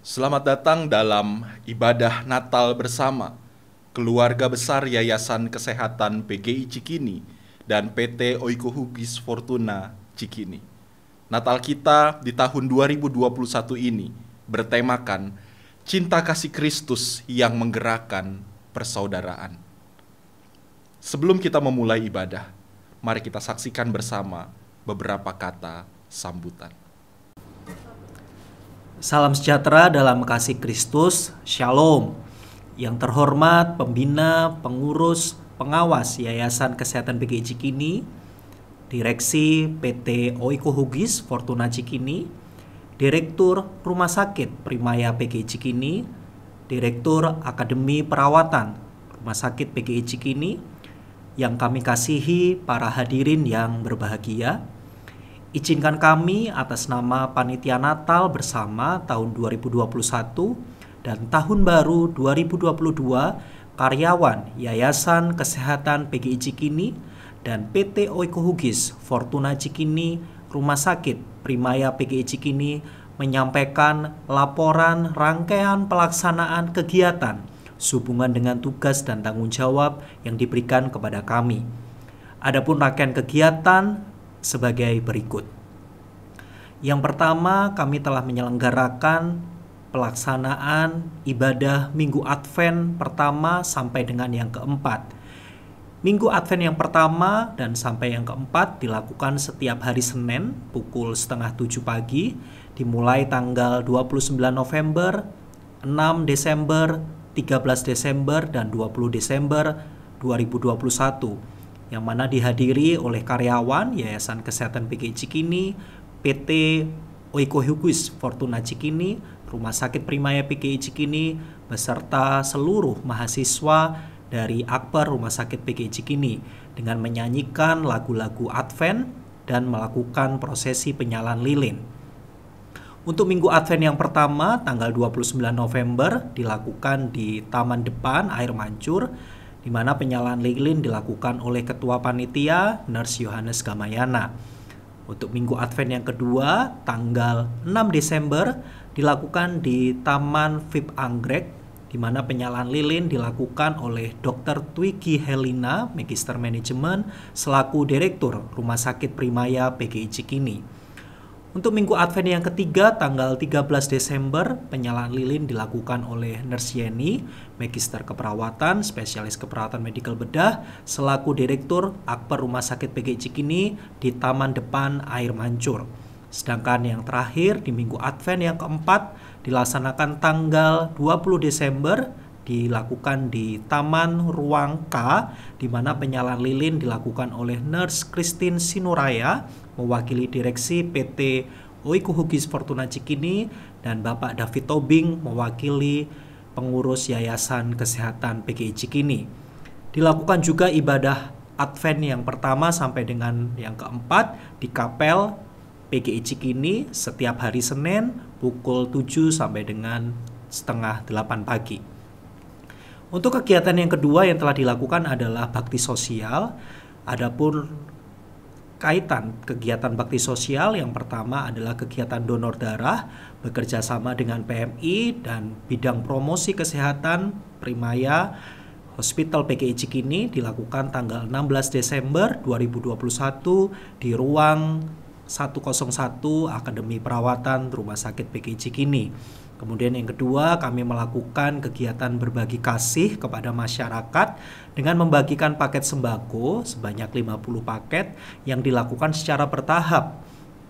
Selamat datang dalam ibadah Natal bersama keluarga besar Yayasan Kesehatan PGI Cikini dan PT Oiko Hugis Fortuna Cikini. Natal kita di tahun 2021 ini bertemakan cinta kasih Kristus yang menggerakkan persaudaraan. Sebelum kita memulai ibadah, mari kita saksikan bersama beberapa kata sambutan. Salam sejahtera dalam kasih Kristus, Shalom. Yang terhormat pembina, pengurus, pengawas Yayasan Kesehatan PGI Cikini, Direksi PT Oiko Hugis Fortuna Cikini, Direktur Rumah Sakit Primaya PGI Cikini, Direktur Akademi Perawatan Rumah Sakit PGI Cikini, yang kami kasihi para hadirin yang berbahagia. Izinkan kami atas nama Panitia Natal bersama tahun 2021 dan Tahun Baru 2022 karyawan Yayasan Kesehatan PGI Cikini dan PT Oiko Hugis Fortuna Cikini Rumah Sakit Primaya PGI Cikini menyampaikan laporan rangkaian pelaksanaan kegiatan sehubungan dengan tugas dan tanggung jawab yang diberikan kepada kami. Adapun rangkaian kegiatan sebagai berikut. Yang pertama, kami telah menyelenggarakan pelaksanaan ibadah Minggu Advent pertama sampai dengan yang keempat. Minggu Advent yang pertama dan sampai yang keempat dilakukan setiap hari Senin pukul 6:30 pagi, dimulai tanggal 29 November, 6 Desember, 13 Desember, dan 20 Desember 2021. Yang mana dihadiri oleh karyawan Yayasan Kesehatan PGI Cikini, PT Oikohugis Fortuna Cikini, Rumah Sakit Primaya PGI Cikini, beserta seluruh mahasiswa dari Akper Rumah Sakit PGI Cikini dengan menyanyikan lagu-lagu Advent dan melakukan prosesi penyalaan lilin. Untuk Minggu Advent yang pertama, tanggal 29 November, dilakukan di Taman Depan Air Mancur, di mana penyalaan lilin dilakukan oleh Ketua Panitia, Nurse Yohanes Gamayana. Untuk Minggu Advent yang kedua, tanggal 6 Desember, dilakukan di Taman VIP Anggrek, di mana penyalaan lilin dilakukan oleh Dr. Twiki Helina, Magister Manajemen, selaku Direktur Rumah Sakit Primaya PGI Cikini. Untuk Minggu Advent yang ketiga, tanggal 13 Desember, penyalaan lilin dilakukan oleh Nurse Yeni, Magister Keperawatan, Spesialis Keperawatan Medikal Bedah, selaku Direktur Akper Rumah Sakit PGI Cikini di Taman Depan Air Mancur. Sedangkan yang terakhir di Minggu Advent yang keempat dilaksanakan tanggal 20 Desember dilakukan di Taman Ruang K, di mana penyalaan lilin dilakukan oleh Nurse Christine Sinuraya mewakili direksi PT Oikohugis Fortuna Cikini dan Bapak David Tobing mewakili pengurus Yayasan Kesehatan PGI Cikini. Dilakukan juga ibadah Advent yang pertama sampai dengan yang keempat di Kapel PGI Cikini setiap hari Senin pukul 7 sampai dengan setengah 8 pagi. Untuk kegiatan yang kedua yang telah dilakukan adalah bakti sosial. Adapun kaitan kegiatan bakti sosial yang pertama adalah kegiatan donor darah bekerja sama dengan PMI dan bidang promosi kesehatan Primaya Hospital PGI Cikini dilakukan tanggal 16 Desember 2021 di ruang 101 Akademi Perawatan Rumah Sakit PGI Cikini. Kemudian yang kedua, kami melakukan kegiatan berbagi kasih kepada masyarakat dengan membagikan paket sembako sebanyak 50 paket yang dilakukan secara bertahap.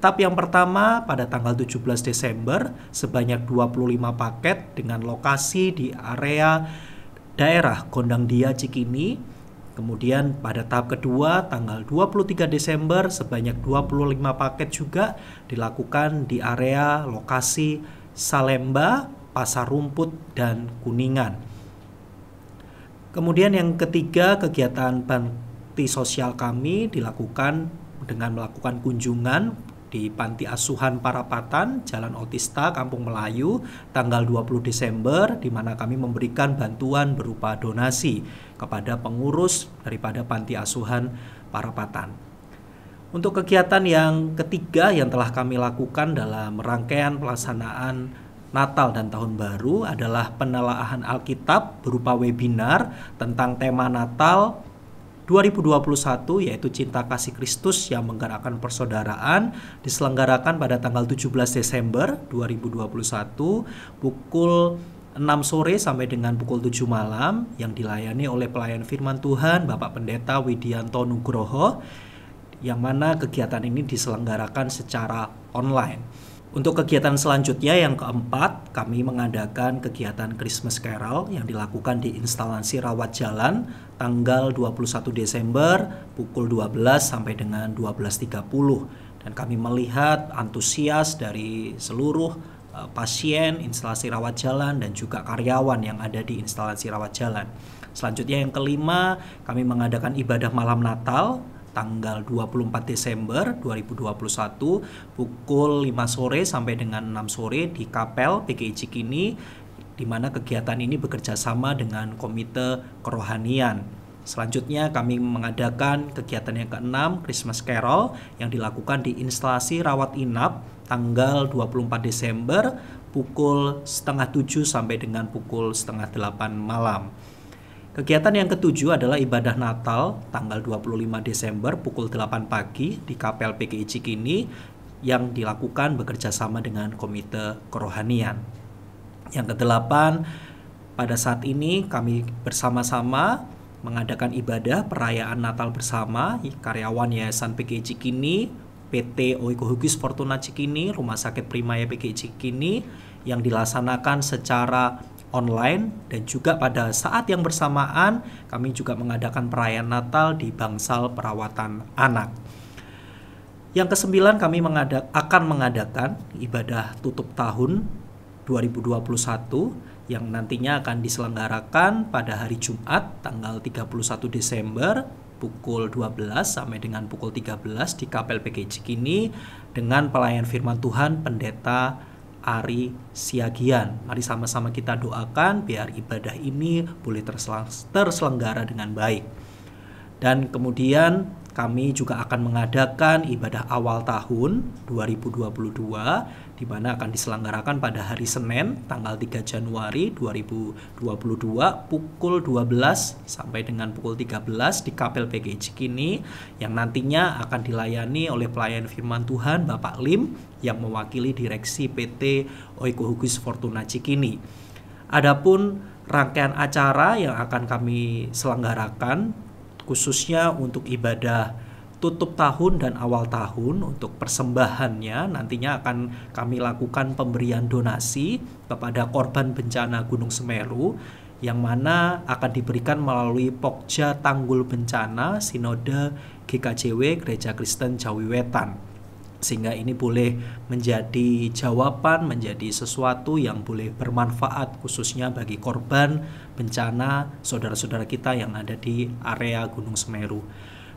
Tahap yang pertama pada tanggal 17 Desember sebanyak 25 paket dengan lokasi di area daerah Gondang Dia Cikini. Kemudian pada tahap kedua tanggal 23 Desember sebanyak 25 paket juga dilakukan di area lokasi Salemba, Pasar Rumput, dan Kuningan. Kemudian yang ketiga, kegiatan bakti sosial kami dilakukan dengan melakukan kunjungan di Panti Asuhan Parapatan, Jalan Otista, Kampung Melayu, tanggal 20 Desember, di mana kami memberikan bantuan berupa donasi kepada pengurus daripada Panti Asuhan Parapatan. Untuk kegiatan yang ketiga yang telah kami lakukan dalam rangkaian pelaksanaan Natal dan Tahun Baru adalah penelaahan Alkitab berupa webinar tentang tema Natal 2021 yaitu Cinta Kasih Kristus yang Menggerakkan Persaudaraan, diselenggarakan pada tanggal 17 Desember 2021 pukul 6 sore sampai dengan pukul 7 malam yang dilayani oleh pelayan firman Tuhan Bapak Pendeta Widianto Nugroho, yang mana kegiatan ini diselenggarakan secara online. Untuk kegiatan selanjutnya yang keempat, kami mengadakan kegiatan Christmas Carol yang dilakukan di instalasi Rawat Jalan tanggal 21 Desember pukul 12 sampai dengan 12.30. Dan kami melihat antusias dari seluruh pasien instalasi Rawat Jalan dan juga karyawan yang ada di instalasi Rawat Jalan. Selanjutnya yang kelima, kami mengadakan ibadah malam Natal tanggal 24 Desember 2021 pukul 5 sore sampai dengan 6 sore di Kapel PGI Cikini, di mana kegiatan ini bekerja sama dengan Komite Kerohanian. Selanjutnya kami mengadakan kegiatan yang keenam, Christmas Carol, yang dilakukan di instalasi Rawat Inap tanggal 24 Desember pukul setengah 7 sampai dengan pukul setengah 8 malam. Kegiatan yang ketujuh adalah ibadah Natal tanggal 25 Desember pukul 8 pagi di Kapel PGI Cikini yang dilakukan bekerja sama dengan Komite Kerohanian. Yang kedelapan, pada saat ini kami bersama-sama mengadakan ibadah perayaan Natal bersama karyawan Yayasan PGI Cikini, PT Oikohugis Fortuna Cikini, Rumah Sakit Primaya PGI Cikini yang dilaksanakan secara online, dan juga pada saat yang bersamaan kami juga mengadakan perayaan Natal di Bangsal Perawatan Anak. Yang kesembilan, kami akan mengadakan ibadah tutup tahun 2021 yang nantinya akan diselenggarakan pada hari Jumat tanggal 31 Desember pukul 12 sampai dengan pukul 13 di Kapel PGI Cikini dengan pelayan firman Tuhan Pendeta Ari Siagian. Mari sama-sama kita doakan biar ibadah ini boleh terselenggara dengan baik. Dan kemudian kami juga akan mengadakan ibadah awal tahun 2022 di mana akan diselenggarakan pada hari Senin tanggal 3 Januari 2022 pukul 12 sampai dengan pukul 13 di Kapel PGI Cikini yang nantinya akan dilayani oleh pelayan firman Tuhan Bapak Lim yang mewakili direksi PT Oikohugis Fortuna Cikini. Adapun rangkaian acara yang akan kami selenggarakan khususnya untuk ibadah tutup tahun dan awal tahun, untuk persembahannya nantinya akan kami lakukan pemberian donasi kepada korban bencana Gunung Semeru yang mana akan diberikan melalui Pokja Tanggul Bencana Sinode GKJW Gereja Kristen Jawi Wetan, sehingga ini boleh menjadi jawaban, menjadi sesuatu yang boleh bermanfaat khususnya bagi korban bencana saudara-saudara kita yang ada di area Gunung Semeru.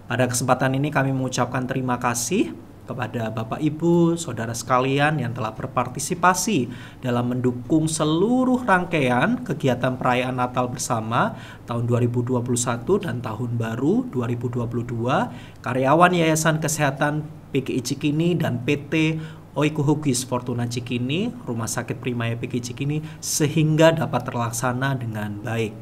Pada kesempatan ini kami mengucapkan terima kasih kepada Bapak Ibu, saudara sekalian yang telah berpartisipasi dalam mendukung seluruh rangkaian kegiatan perayaan Natal bersama tahun 2021 dan tahun baru 2022, karyawan Yayasan Kesehatan PGI Cikini dan PT Oikohugis Fortuna Cikini, Rumah Sakit Primaya PGI Cikini, sehingga dapat terlaksana dengan baik.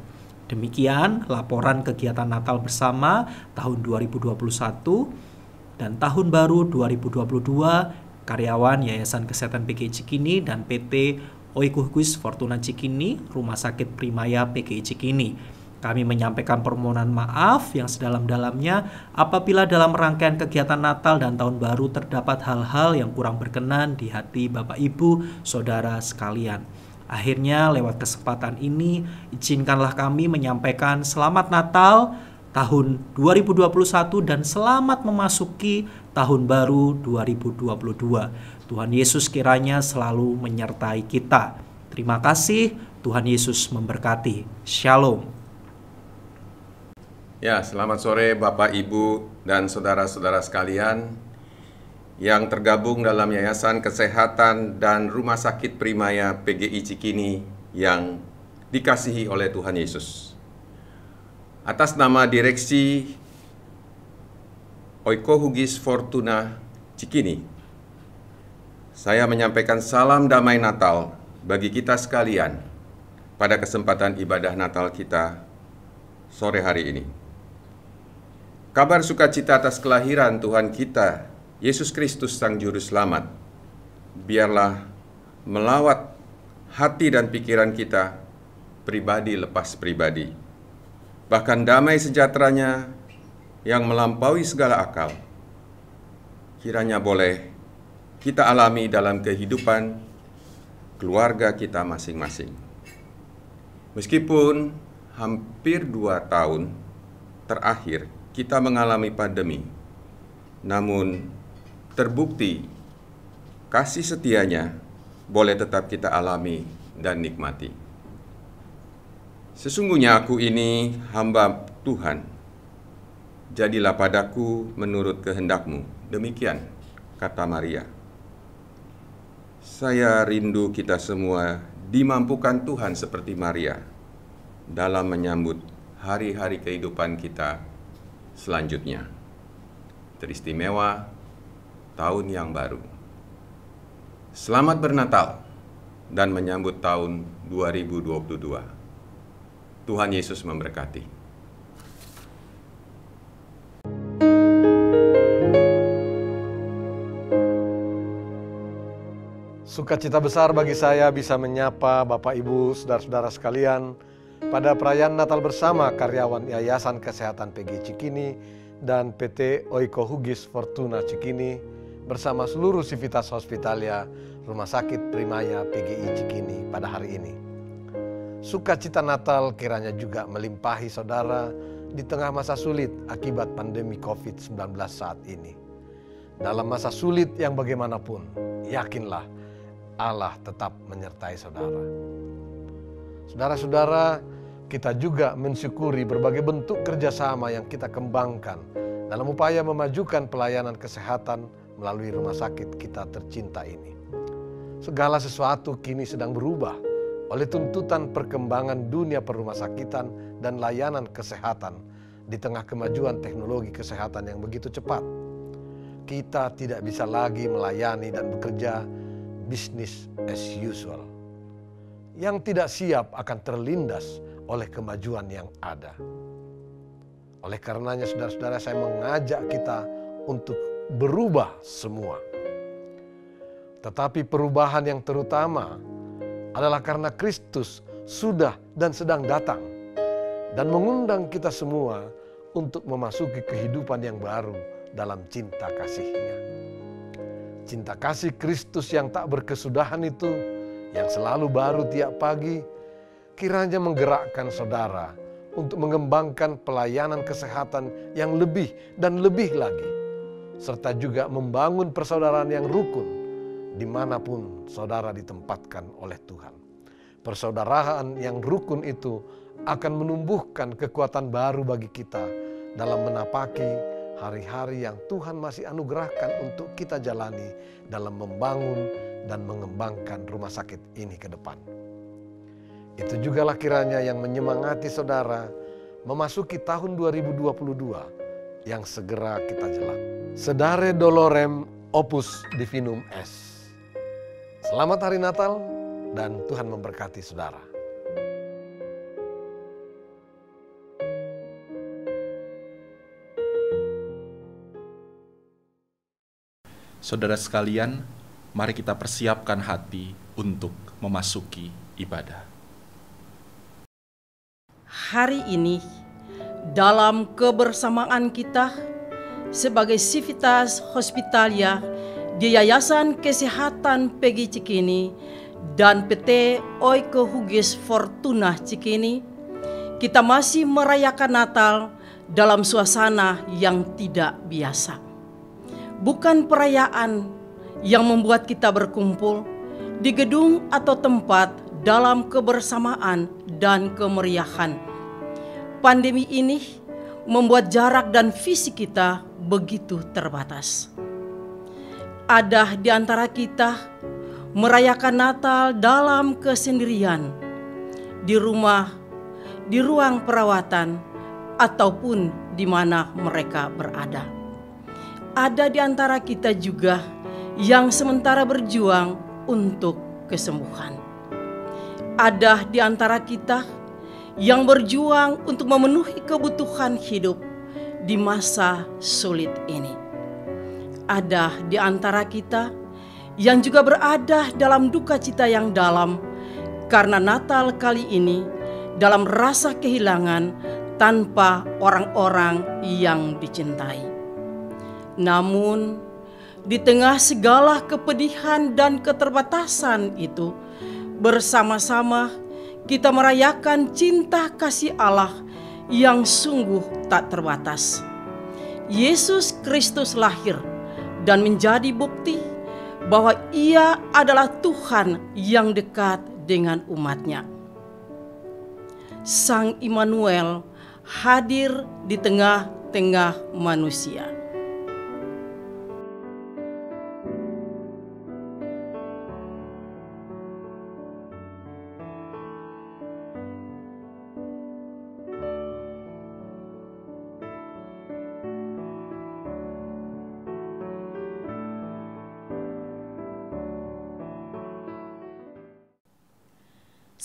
Demikian laporan kegiatan Natal bersama tahun 2021 dan tahun baru 2022 karyawan Yayasan Kesehatan PGI Cikini dan PT Oikohugis Fortuna Cikini, Rumah Sakit Primaya PGI Cikini. Kami menyampaikan permohonan maaf yang sedalam-dalamnya apabila dalam rangkaian kegiatan Natal dan Tahun Baru terdapat hal-hal yang kurang berkenan di hati Bapak Ibu, Saudara sekalian. Akhirnya lewat kesempatan ini izinkanlah kami menyampaikan selamat Natal tahun 2021 dan selamat memasuki Tahun Baru 2022. Tuhan Yesus kiranya selalu menyertai kita. Terima kasih, Tuhan Yesus memberkati. Shalom. Ya, selamat sore Bapak, Ibu, dan saudara-saudara sekalian yang tergabung dalam Yayasan Kesehatan dan Rumah Sakit Primaya PGI Cikini yang dikasihi oleh Tuhan Yesus. Atas nama Direksi Oikohugis Fortuna Cikini, saya menyampaikan salam damai Natal bagi kita sekalian pada kesempatan ibadah Natal kita sore hari ini. Kabar sukacita atas kelahiran Tuhan kita, Yesus Kristus Sang Juru Selamat, biarlah melawat hati dan pikiran kita, pribadi lepas pribadi. Bahkan damai sejahteranya yang melampaui segala akal, kiranya boleh kita alami dalam kehidupan keluarga kita masing-masing. Meskipun hampir 2 tahun terakhir kita mengalami pandemi, namun terbukti kasih setianya boleh tetap kita alami dan nikmati. Sesungguhnya aku ini hamba Tuhan, jadilah padaku menurut kehendak-Mu. Demikian kata Maria. Saya rindu kita semua dimampukan Tuhan seperti Maria dalam menyambut hari-hari kehidupan kita selanjutnya. Teristimewa tahun yang baru. Selamat bernatal dan menyambut tahun 2022. Tuhan Yesus memberkati. Sukacita besar bagi saya bisa menyapa Bapak Ibu, saudara-saudara sekalian pada perayaan Natal bersama karyawan Yayasan Kesehatan PGI Cikini dan PT Oikohugis Fortuna Cikini bersama seluruh Sivitas Hospitalia Rumah Sakit Primaya PGI Cikini pada hari ini. Sukacita Natal kiranya juga melimpahi saudara di tengah masa sulit akibat pandemi COVID-19 saat ini. Dalam masa sulit yang bagaimanapun, yakinlah Allah tetap menyertai saudara. Saudara-saudara, kita juga mensyukuri berbagai bentuk kerjasama yang kita kembangkan dalam upaya memajukan pelayanan kesehatan melalui rumah sakit kita tercinta ini. Segala sesuatu kini sedang berubah oleh tuntutan perkembangan dunia perumahsakitan dan layanan kesehatan di tengah kemajuan teknologi kesehatan yang begitu cepat. Kita tidak bisa lagi melayani dan bekerja business as usual, yang tidak siap akan terlindas oleh kemajuan yang ada. Oleh karenanya saudara-saudara, saya mengajak kita untuk berubah semua. Tetapi perubahan yang terutama adalah karena Kristus sudah dan sedang datang dan mengundang kita semua untuk memasuki kehidupan yang baru dalam cinta kasih-Nya. Cinta kasih Kristus yang tak berkesudahan itu, yang selalu baru tiap pagi, kiranya menggerakkan saudara untuk mengembangkan pelayanan kesehatan yang lebih dan lebih lagi, serta juga membangun persaudaraan yang rukun dimanapun saudara ditempatkan oleh Tuhan. Persaudaraan yang rukun itu akan menumbuhkan kekuatan baru bagi kita dalam menapaki hari-hari yang Tuhan masih anugerahkan untuk kita jalani dalam membangun dan mengembangkan rumah sakit ini ke depan. Itu jugalah kiranya yang menyemangati saudara memasuki tahun 2022 yang segera kita jelang. Sedare dolorem opus divinum est. Selamat Hari Natal dan Tuhan memberkati saudara. Saudara sekalian, mari kita persiapkan hati untuk memasuki ibadah. Hari ini, dalam kebersamaan kita sebagai Civitas Hospitalia di Yayasan Kesehatan PGI Cikini dan PT Oikohugis Fortuna Cikini, kita masih merayakan Natal dalam suasana yang tidak biasa. Bukan perayaan yang membuat kita berkumpul di gedung atau tempat dalam kebersamaan dan kemeriahan. Pandemi ini membuat jarak dan fisik kita begitu terbatas. Ada di antara kita merayakan Natal dalam kesendirian, di rumah, di ruang perawatan, ataupun di mana mereka berada. Ada di antara kita juga yang sementara berjuang untuk kesembuhan. Ada di antara kita yang berjuang untuk memenuhi kebutuhan hidup di masa sulit ini. Ada di antara kita yang juga berada dalam duka cita yang dalam karena Natal kali ini dalam rasa kehilangan tanpa orang-orang yang dicintai. Namun, di tengah segala kepedihan dan keterbatasan itu, bersama-sama kita merayakan cinta kasih Allah yang sungguh tak terbatas. Yesus Kristus lahir dan menjadi bukti bahwa Ia adalah Tuhan yang dekat dengan umat-Nya. Sang Immanuel hadir di tengah-tengah manusia.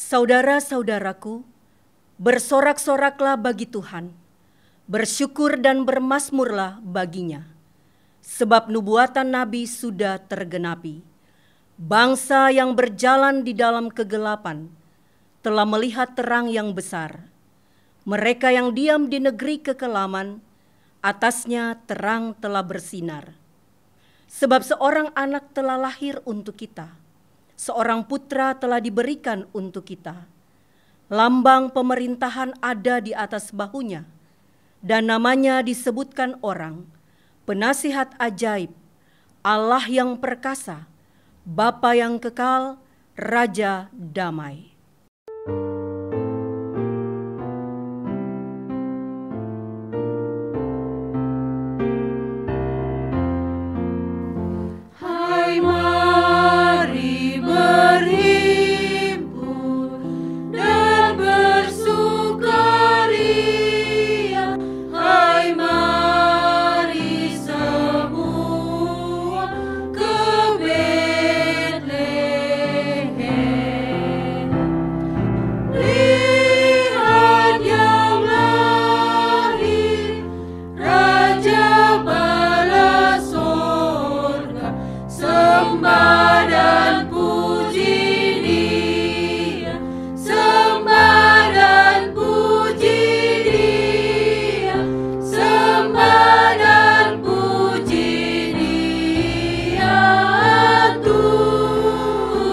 Saudara-saudaraku, bersorak-soraklah bagi Tuhan, bersyukur dan bermazmurlah baginya, sebab nubuatan Nabi sudah tergenapi. Bangsa yang berjalan di dalam kegelapan telah melihat terang yang besar. Mereka yang diam di negeri kekelaman, atasnya terang telah bersinar. Sebab seorang anak telah lahir untuk kita, seorang putra telah diberikan untuk kita. Lambang pemerintahan ada di atas bahunya, dan namanya disebutkan orang, Penasihat Ajaib, Allah yang perkasa, Bapa yang kekal, Raja damai. Hai, mari berhimpun dan bersukaria. Hai, mari semua ke Betlehem. Lihat yang lahir, Raja bala sorga. Sembah dan puji Dia, sembah dan puji Dia, sembah dan puji Dia, Tuhanmu.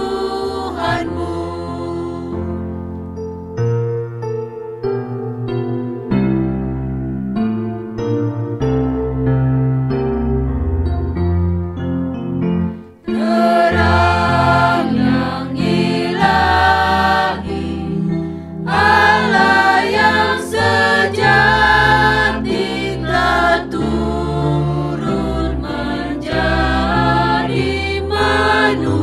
Terang yang ilahi, Allah yang sejati telah turun menjadi manusia.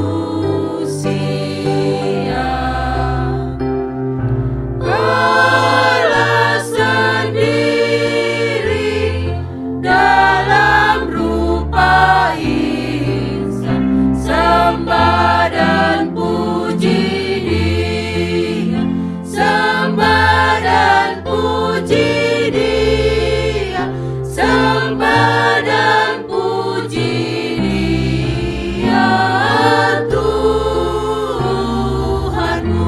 Allah sendiri dalam rupa insan, sembah dan puji Dia, sembah dan puji Dia, sembah dan puji Dia, Tuhanmu.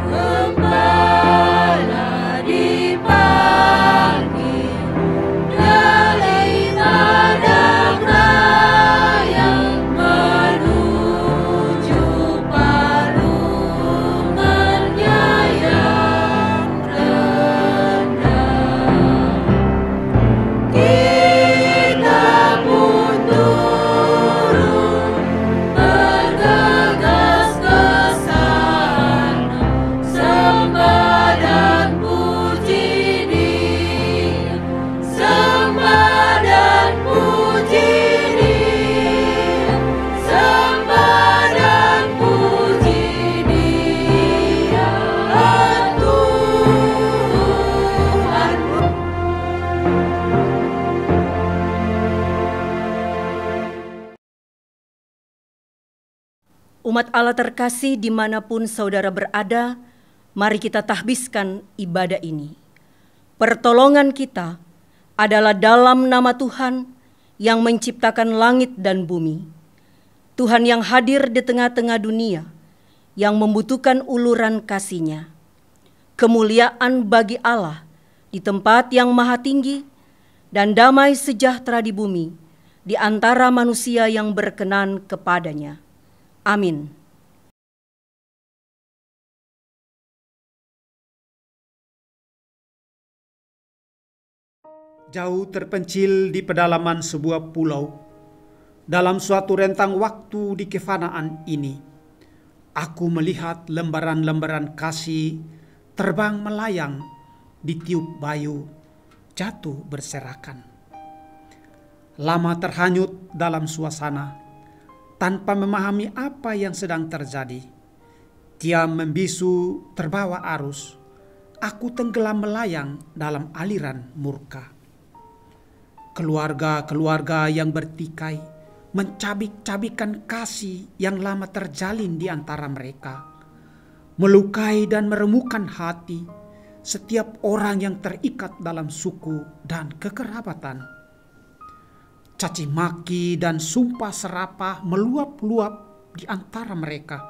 Gembala dipanggil dari ladang raya menuju palungannya yang rendah. Kita pun turun bergegas ke sana, sembah dan puji Dia, sembah dan puji Dia, sembah dan puji Dia, Tuhanmu. Umat Allah terkasih dimanapun saudara berada, mari kita tahbiskan ibadah ini. Pertolongan kita adalah dalam nama Tuhan yang menciptakan langit dan bumi. Tuhan yang hadir di tengah-tengah dunia, yang membutuhkan uluran kasih-Nya. Kemuliaan bagi Allah di tempat yang maha tinggi, dan damai sejahtera di bumi di antara manusia yang berkenan kepadanya. Amin. Jauh terpencil di pedalaman sebuah pulau, dalam suatu rentang waktu di kefanaan ini, aku melihat lembaran-lembaran kasih terbang melayang di tiup bayu, jatuh berserakan. Lama terhanyut dalam suasana, tanpa memahami apa yang sedang terjadi. Diam membisu terbawa arus, aku tenggelam melayang dalam aliran murka. Keluarga-keluarga yang bertikai mencabik-cabikan kasih yang lama terjalin di antara mereka, melukai dan meremukkan hati setiap orang yang terikat dalam suku dan kekerabatan. Caci maki dan sumpah serapah meluap-luap di antara mereka.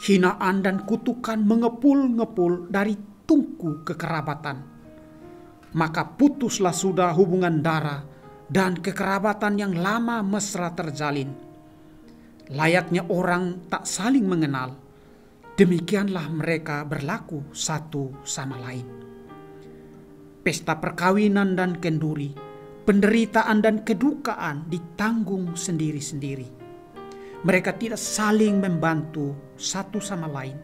Hinaan dan kutukan mengepul-ngepul dari tungku kekerabatan. Maka putuslah sudah hubungan darah dan kekerabatan yang lama mesra terjalin. Layaknya orang tak saling mengenal, Demikianlah mereka berlaku satu sama lain. Pesta perkawinan dan kenduri, penderitaan dan kedukaan ditanggung sendiri-sendiri. Mereka tidak saling membantu satu sama lain,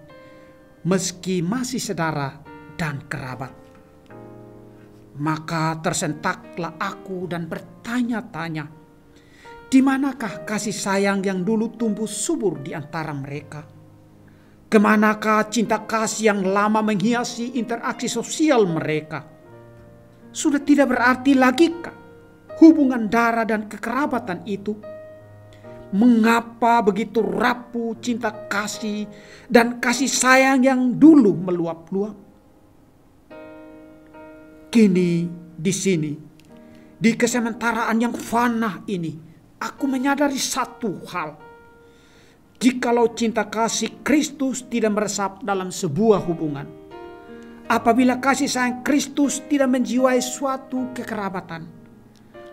meski masih saudara dan kerabat. Maka tersentaklah aku dan bertanya-tanya, di manakah kasih sayang yang dulu tumbuh subur di antara mereka? Kemanakah cinta kasih yang lama menghiasi interaksi sosial mereka? Sudah tidak berarti lagikah hubungan darah dan kekerabatan itu? Mengapa begitu rapuh cinta kasih dan kasih sayang yang dulu meluap-luap? Kini di sini, di kesementaraan yang fana ini, aku menyadari satu hal. Jikalau cinta kasih Kristus tidak meresap dalam sebuah hubungan, apabila kasih sayang Kristus tidak menjiwai suatu kekerabatan,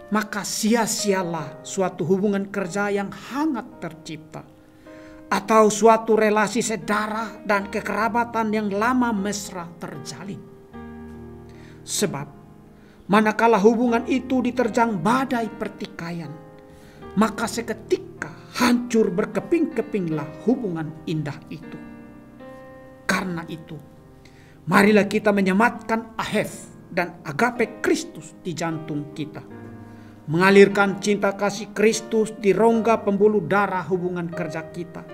maka sia-sialah suatu hubungan kerja yang hangat tercipta, atau suatu relasi saudara dan kekerabatan yang lama mesra terjalin. Sebab manakala hubungan itu diterjang badai pertikaian, maka seketika hancur berkeping-kepinglah hubungan indah itu. Karena itu, marilah kita menyematkan ahef dan agape Kristus di jantung kita. Mengalirkan cinta kasih Kristus di rongga pembuluh darah hubungan kerja kita.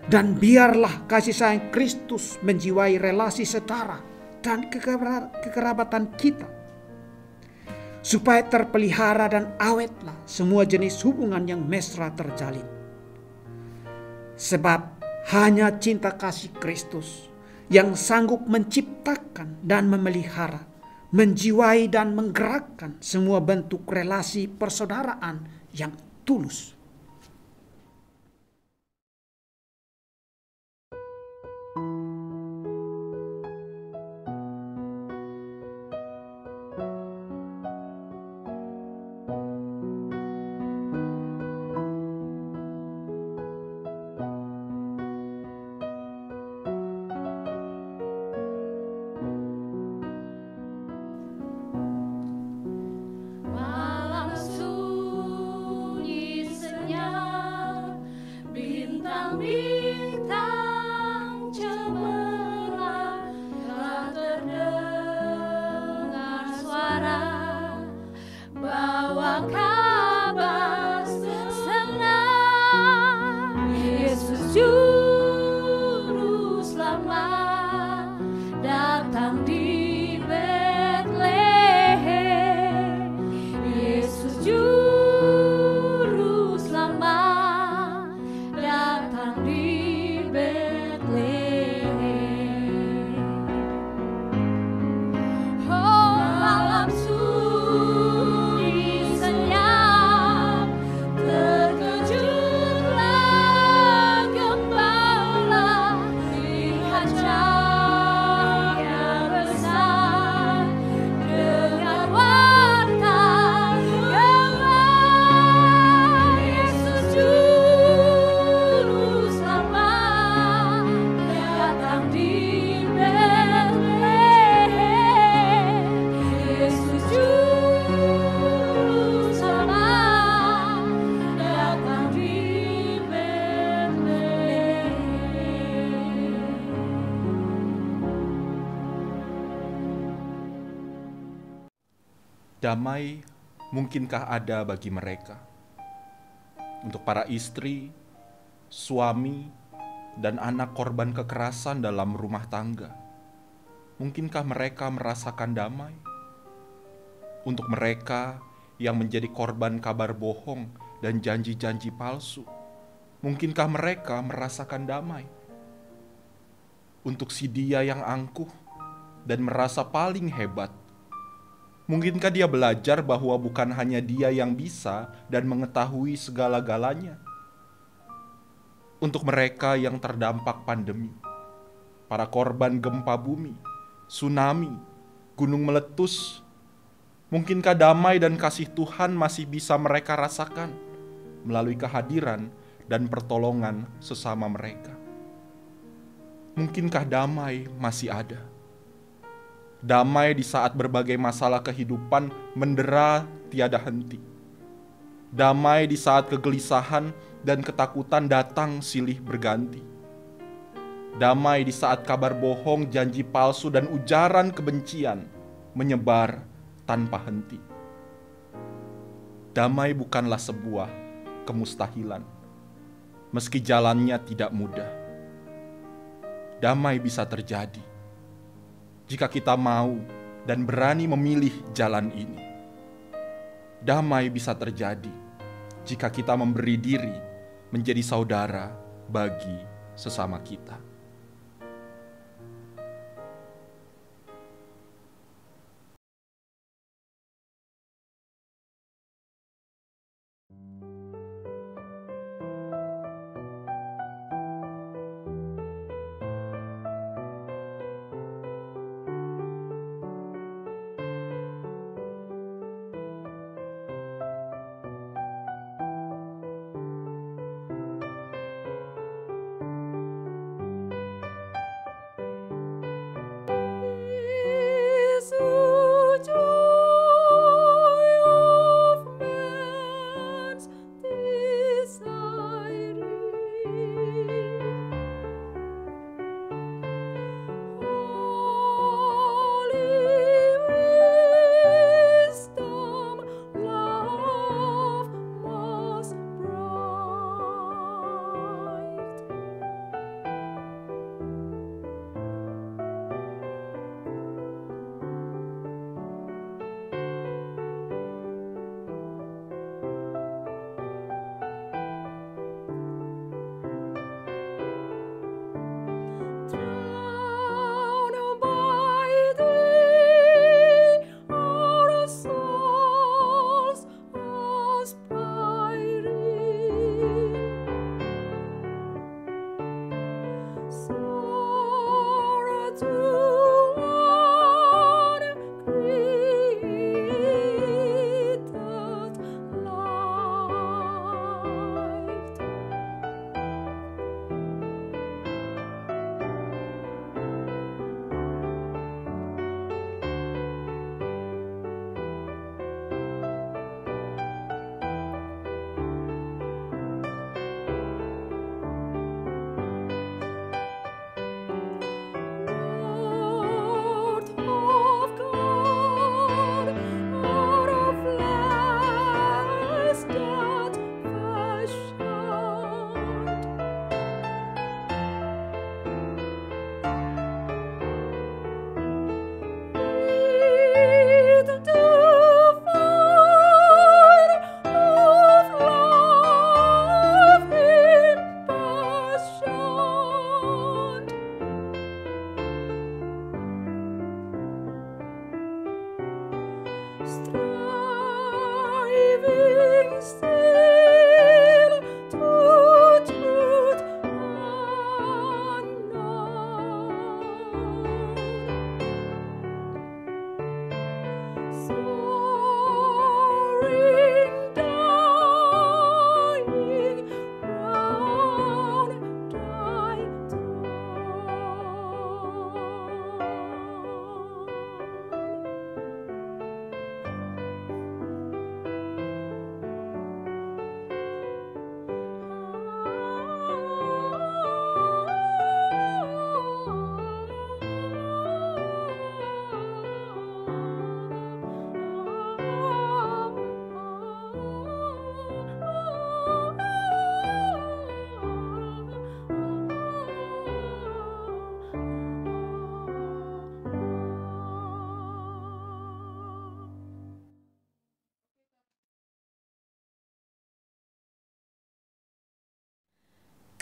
Dan biarlah kasih sayang Kristus menjiwai relasi setara dan kekerabatan kita, supaya terpelihara dan awetlah semua jenis hubungan yang mesra terjalin. Sebab hanya cinta kasih Kristus yang sanggup menciptakan dan memelihara, menjiwai dan menggerakkan semua bentuk relasi persaudaraan yang tulus. Damai mungkinkah ada bagi mereka? Untuk para istri, suami, dan anak korban kekerasan dalam rumah tangga, mungkinkah mereka merasakan damai? Untuk mereka yang menjadi korban kabar bohong dan janji-janji palsu, mungkinkah mereka merasakan damai? Untuk si dia yang angkuh dan merasa paling hebat, mungkinkah dia belajar bahwa bukan hanya dia yang bisa dan mengetahui segala-galanya? Untuk mereka yang terdampak pandemi, para korban gempa bumi, tsunami, gunung meletus, mungkinkah damai dan kasih Tuhan masih bisa mereka rasakan melalui kehadiran dan pertolongan sesama mereka? Mungkinkah damai masih ada? Damai di saat berbagai masalah kehidupan mendera tiada henti. Damai di saat kegelisahan dan ketakutan datang silih berganti. Damai di saat kabar bohong, janji palsu, dan ujaran kebencian menyebar tanpa henti. Damai bukanlah sebuah kemustahilan, meski jalannya tidak mudah. Damai bisa terjadi jika kita mau dan berani memilih jalan ini. Damai bisa terjadi jika kita memberi diri menjadi saudara bagi sesama kita.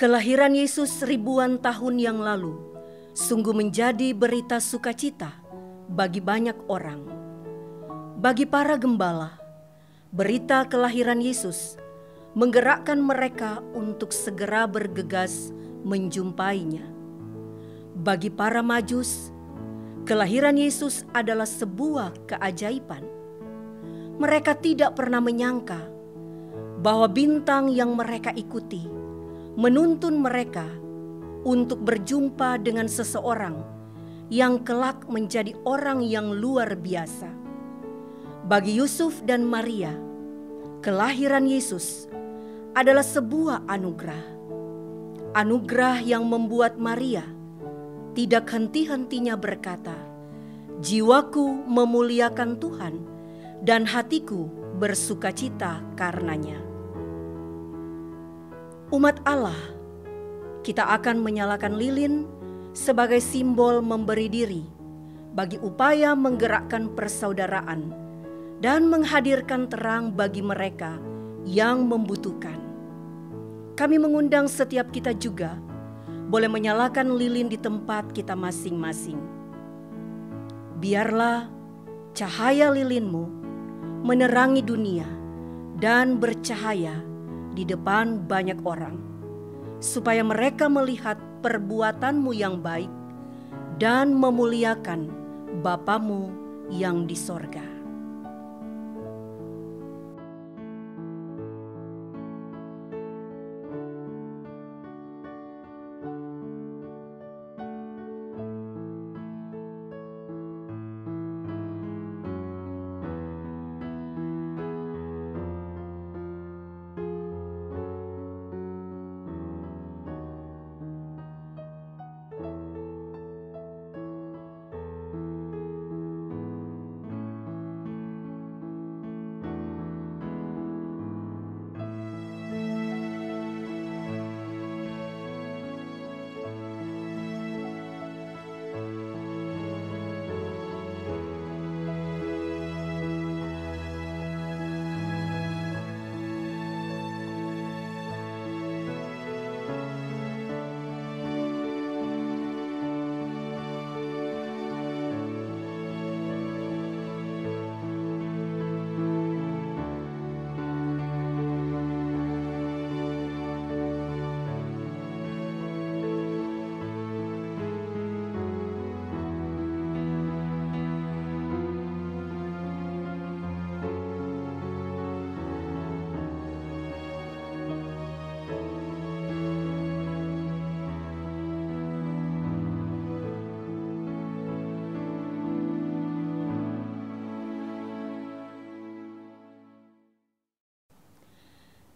Kelahiran Yesus ribuan tahun yang lalu sungguh menjadi berita sukacita bagi banyak orang. Bagi para gembala, berita kelahiran Yesus menggerakkan mereka untuk segera bergegas menjumpainya. Bagi para Majus, kelahiran Yesus adalah sebuah keajaiban. Mereka tidak pernah menyangka bahwa bintang yang mereka ikuti menuntun mereka untuk berjumpa dengan seseorang yang kelak menjadi orang yang luar biasa. Bagi Yusuf dan Maria, kelahiran Yesus adalah sebuah anugerah. Anugerah yang membuat Maria tidak henti-hentinya berkata, "Jiwaku memuliakan Tuhan dan hatiku bersukacita karenanya." Umat Allah, kita akan menyalakan lilin sebagai simbol memberi diri bagi upaya menggerakkan persaudaraan dan menghadirkan terang bagi mereka yang membutuhkan. Kami mengundang setiap kita juga boleh menyalakan lilin di tempat kita masing-masing. Biarlah cahaya lilinmu menerangi dunia dan bercahaya di depan banyak orang, supaya mereka melihat perbuatanmu yang baik dan memuliakan Bapamu yang di sorga.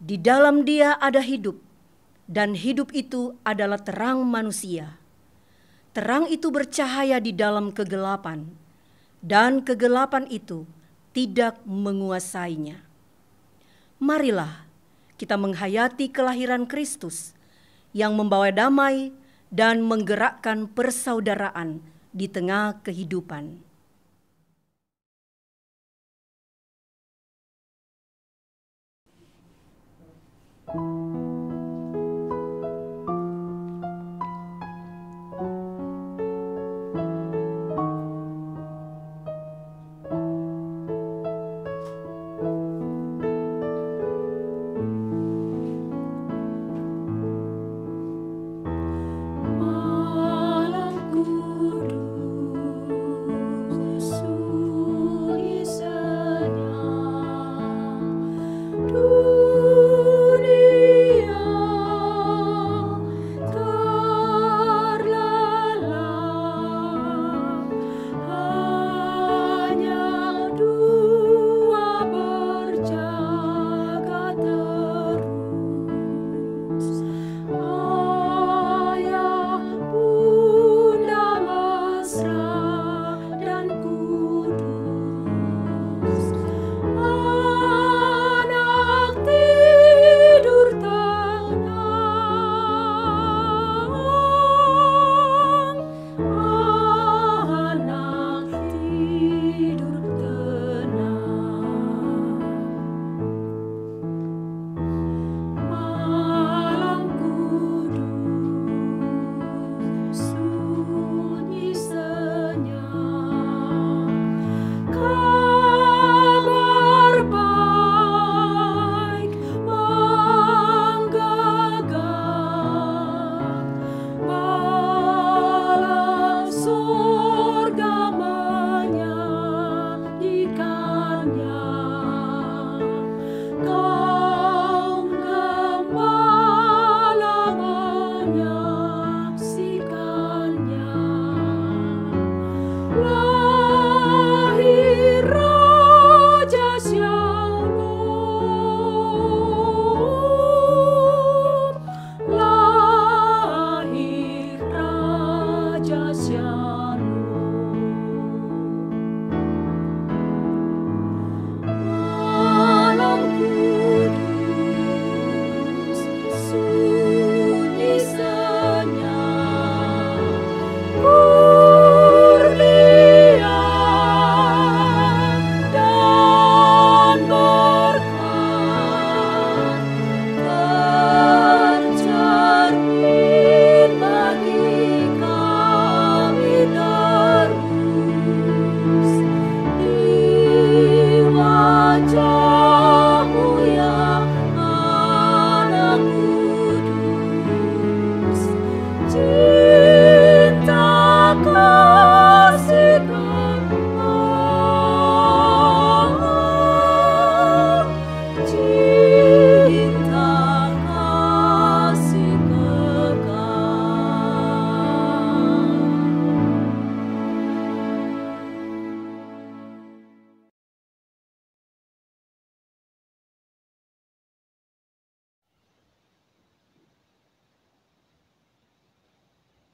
Di dalam Dia ada hidup, dan hidup itu adalah terang manusia. Terang itu bercahaya di dalam kegelapan, dan kegelapan itu tidak menguasainya. Marilah kita menghayati kelahiran Kristus yang membawa damai dan menggerakkan persaudaraan di tengah kehidupan. Malam kudus sulisanya dunia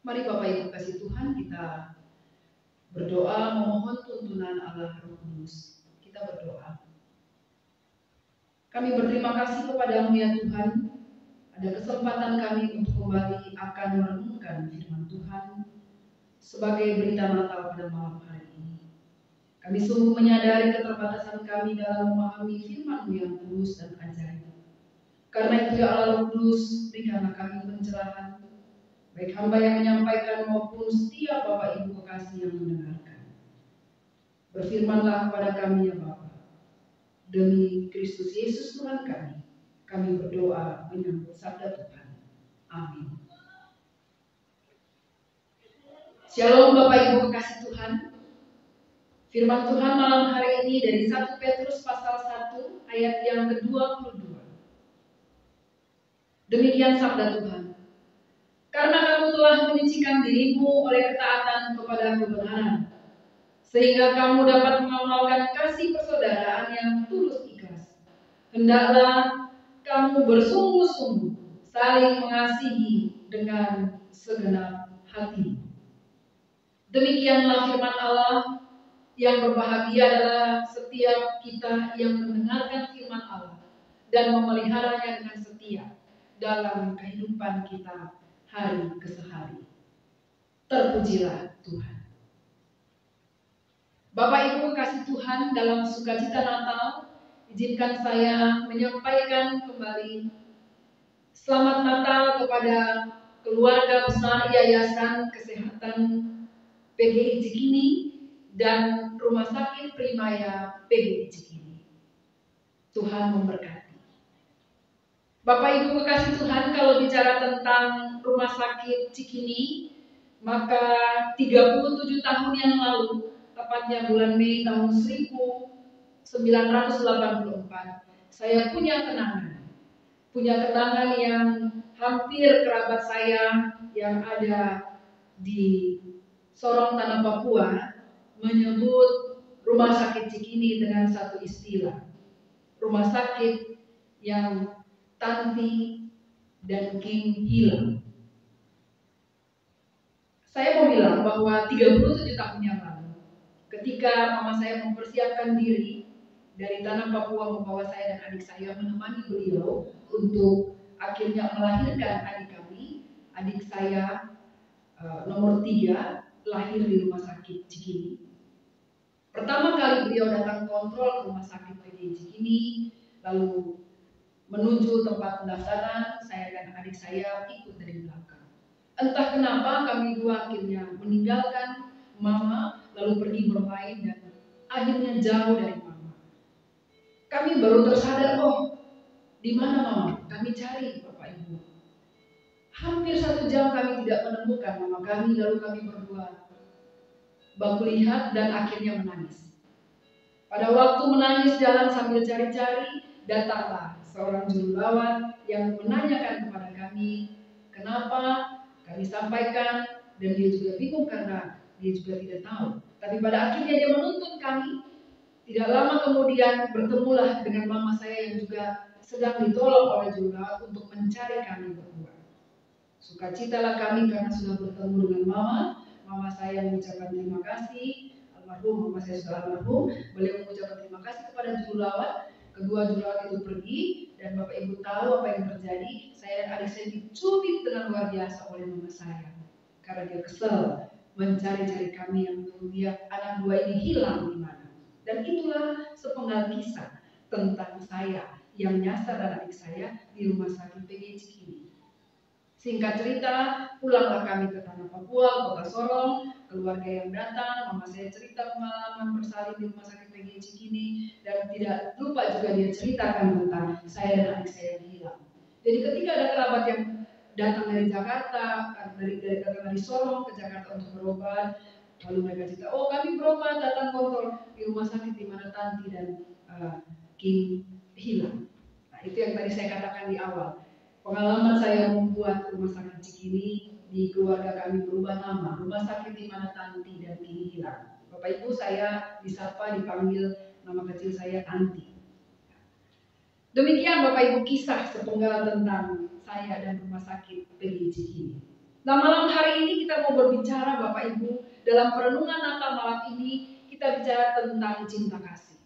Mari Bapak Ibu kasih Tuhan, kita berdoa memohon tuntunan Allah Roh Kudus. Kita berdoa. Kami berterima kasih kepadamu ya Tuhan, ada kesempatan kami untuk kembali akan merenungkan firman Tuhan sebagai berita Natal pada malam hari ini. Kami sungguh menyadari keterbatasan kami dalam memahami firman-Mu yang kudus dan ajaib. Karena itu ya Allah Roh Kudus, berikanlah kami pencerahan, baik hamba yang menyampaikan maupun setiap Bapak Ibu kekasih yang mendengarkan. Berfirmanlah kepada kami ya Bapa. Demi Kristus Yesus Tuhan kami berdoa menyambut sabda Tuhan. Amin. Shalom Bapak Ibu kekasih Tuhan. Firman Tuhan malam hari ini dari 1 Petrus pasal 1 ayat yang ke-22. Demikian sabda Tuhan. Karena kamu telah menyucikan dirimu oleh ketaatan kepada kebenaran, sehingga kamu dapat mengamalkan kasih persaudaraan yang tulus ikhlas. Hendaklah kamu bersungguh-sungguh saling mengasihi dengan segenap hati. Demikianlah firman Allah. Yang berbahagia adalah setiap kita yang mendengarkan firman Allah dan memeliharanya dengan setia dalam kehidupan kita hari ke hari. Terpujilah Tuhan. Bapak Ibu kasih Tuhan, dalam sukacita Natal, izinkan saya menyampaikan kembali selamat Natal kepada keluarga besar Yayasan Kesehatan PGI Cikini dan Rumah Sakit Primaya PGI Cikini. Tuhan memberkati. Bapak Ibu kekasih Tuhan, kalau bicara tentang Rumah Sakit Cikini, maka 37 tahun yang lalu, tepatnya bulan Mei tahun 1984, saya punya kenangan yang hampir kerabat saya yang ada di Sorong Tanah Papua menyebut Rumah Sakit Cikini dengan satu istilah, rumah sakit yang Tanti dan King hilang. Saya mau bilang bahwa 37 tahun yang lalu, ketika mama saya mempersiapkan diri dari Tanah Papua membawa saya dan adik saya menemani beliau untuk akhirnya melahirkan adik kami, adik saya nomor 3 lahir di Rumah Sakit Cikini. Pertama kali beliau datang kontrol ke Rumah Sakit PGI Cikini, lalu menuju tempat pendaftaran, saya dan adik saya ikut dari belakang. Entah kenapa kami dua akhirnya meninggalkan mama, lalu pergi bermain dan akhirnya jauh dari mama. Kami baru tersadar, di mana mama? Kami cari Bapak Ibu. Hampir 1 jam kami tidak menemukan mama kami, lalu kami berdua baku lihat dan akhirnya menangis. Pada waktu menangis jalan sambil cari-cari, datanglah seorang jurulawat yang menanyakan kepada kami kenapa. Kami sampaikan dan dia juga bingung karena dia juga tidak tahu. Tapi pada akhirnya dia menuntut kami. Tidak lama kemudian bertemulah dengan mama saya yang juga sedang ditolong oleh jurulawat untuk mencari kami berdua. Sukacitalah kami karena sudah bertemu dengan mama. Mama saya mengucapkan terima kasih, almarhum, mama saya sudah almarhum. Beliau mengucapkan terima kasih kepada jurulawat. Kedua jurulawat itu pergi dan Bapak Ibu tahu apa yang terjadi. Saya dan adik saya dicubit dengan luar biasa oleh mama saya karena dia kesel mencari-cari kami yang menurut dia anak dua ini hilang di mana. Dan itulah sepenggal kisah tentang saya yang nyasar dan adik saya di Rumah Sakit PGI Cikini. Singkat cerita, pulanglah kami ke Tanah Papua, Kota Sorong, keluarga yang datang, mama saya cerita pengalaman bersalin di Rumah Sakit PGI Cikini, dan tidak lupa juga dia ceritakan tentang saya dan adik saya yang hilang. Jadi ketika ada kerabat yang datang dari Jakarta, datang dari Sorong ke Jakarta untuk berobat, lalu mereka cerita, kami berobat datang kontrol di rumah sakit di mana Tanti dan King hilang. Nah itu yang tadi saya katakan di awal. Pengalaman saya membuat Rumah Sakit Cikini di keluarga kami berubah nama, Rumah Sakit di mana Tanti dan King hilang. Bapak Ibu saya disapa, dipanggil nama kecil saya Tanti. Demikian Bapak Ibu kisah sepenggal tentang saya dan Rumah Sakit PGI Cikini. Nah, malam hari ini kita mau berbicara, Bapak Ibu, dalam perenungan Natal malam ini kita bicara tentang cinta kasih.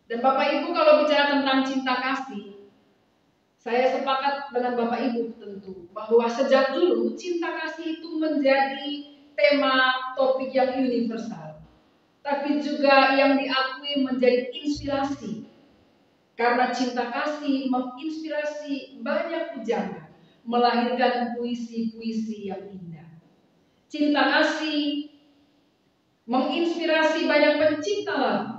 Dan Bapak Ibu, kalau bicara tentang cinta kasih, saya sepakat dengan Bapak Ibu tentu bahwa sejak dulu cinta kasih itu menjadi tema topik yang universal, tapi juga yang diakui menjadi inspirasi. Karena cinta kasih menginspirasi banyak pujangga, melahirkan puisi-puisi yang indah. Cinta kasih menginspirasi banyak pencipta lagu,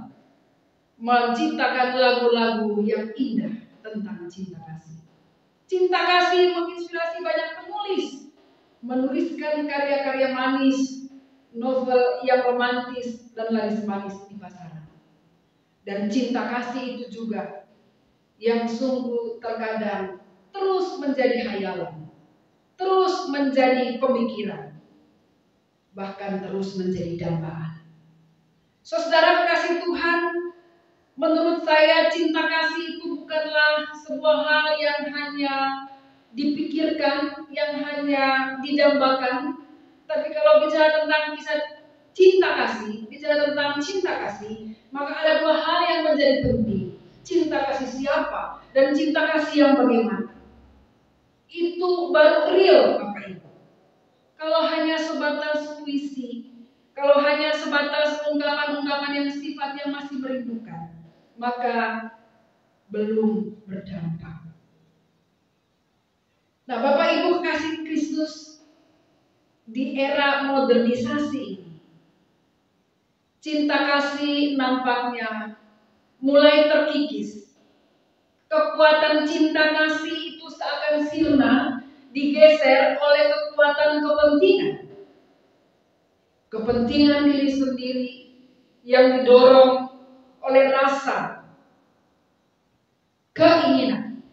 menciptakan lagu-lagu yang indah tentang cinta kasih. Cinta kasih menginspirasi banyak penulis, menuliskan karya-karya manis, novel yang romantis dan laris manis di pasaran. Dan cinta kasih itu juga yang sungguh terkadang terus menjadi hayalan, terus menjadi pemikiran, bahkan terus menjadi dambaan. Saudara kekasih Tuhan, menurut saya cinta kasih itu bukanlah sebuah hal yang hanya dipikirkan, yang hanya didambakan. Tapi kalau bicara tentang kisah cinta kasih, bicara tentang cinta kasih, maka ada dua hal yang menjadi penting. Cinta kasih siapa dan cinta kasih yang bagaimana. Itu baru real, Bapak Ibu. Kalau hanya sebatas puisi, kalau hanya sebatas ungkapan-ungkapan yang sifatnya masih merindukan, maka belum berdampak. Nah, Bapak Ibu kekasih Kristus, di era modernisasi ini, cinta kasih nampaknya mulai terkikis. Kekuatan cinta kasih itu seakan sirna, digeser oleh kekuatan kepentingan. Kepentingan diri sendiri yang didorong oleh rasa keinginan,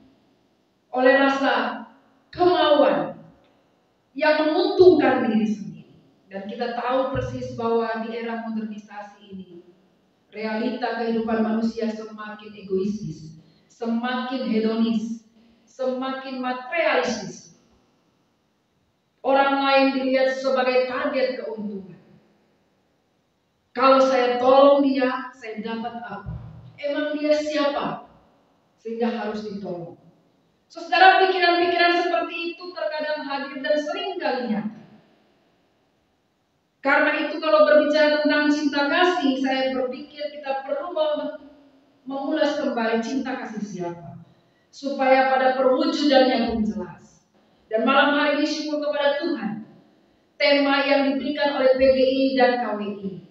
oleh rasa kemauan yang menguntungkan diri sendiri. Dan kita tahu persis bahwa di era modernisasi ini, realita kehidupan manusia semakin egoistis, semakin hedonis, semakin materialistis. Orang lain dilihat sebagai target keuntungan. Kalau saya tolong dia, saya dapat apa? Emang dia siapa? Sehingga harus ditolong. Saudara, pikiran-pikiran seperti itu terkadang hadir dan sering kali nyata. Karena itu kalau berbicara tentang cinta kasih, saya berpikir kita perlu mengulas kembali cinta kasih siapa, supaya pada perwujudannya pun jelas. Dan malam hari ini syukur kepada Tuhan, tema yang diberikan oleh PGI dan KWI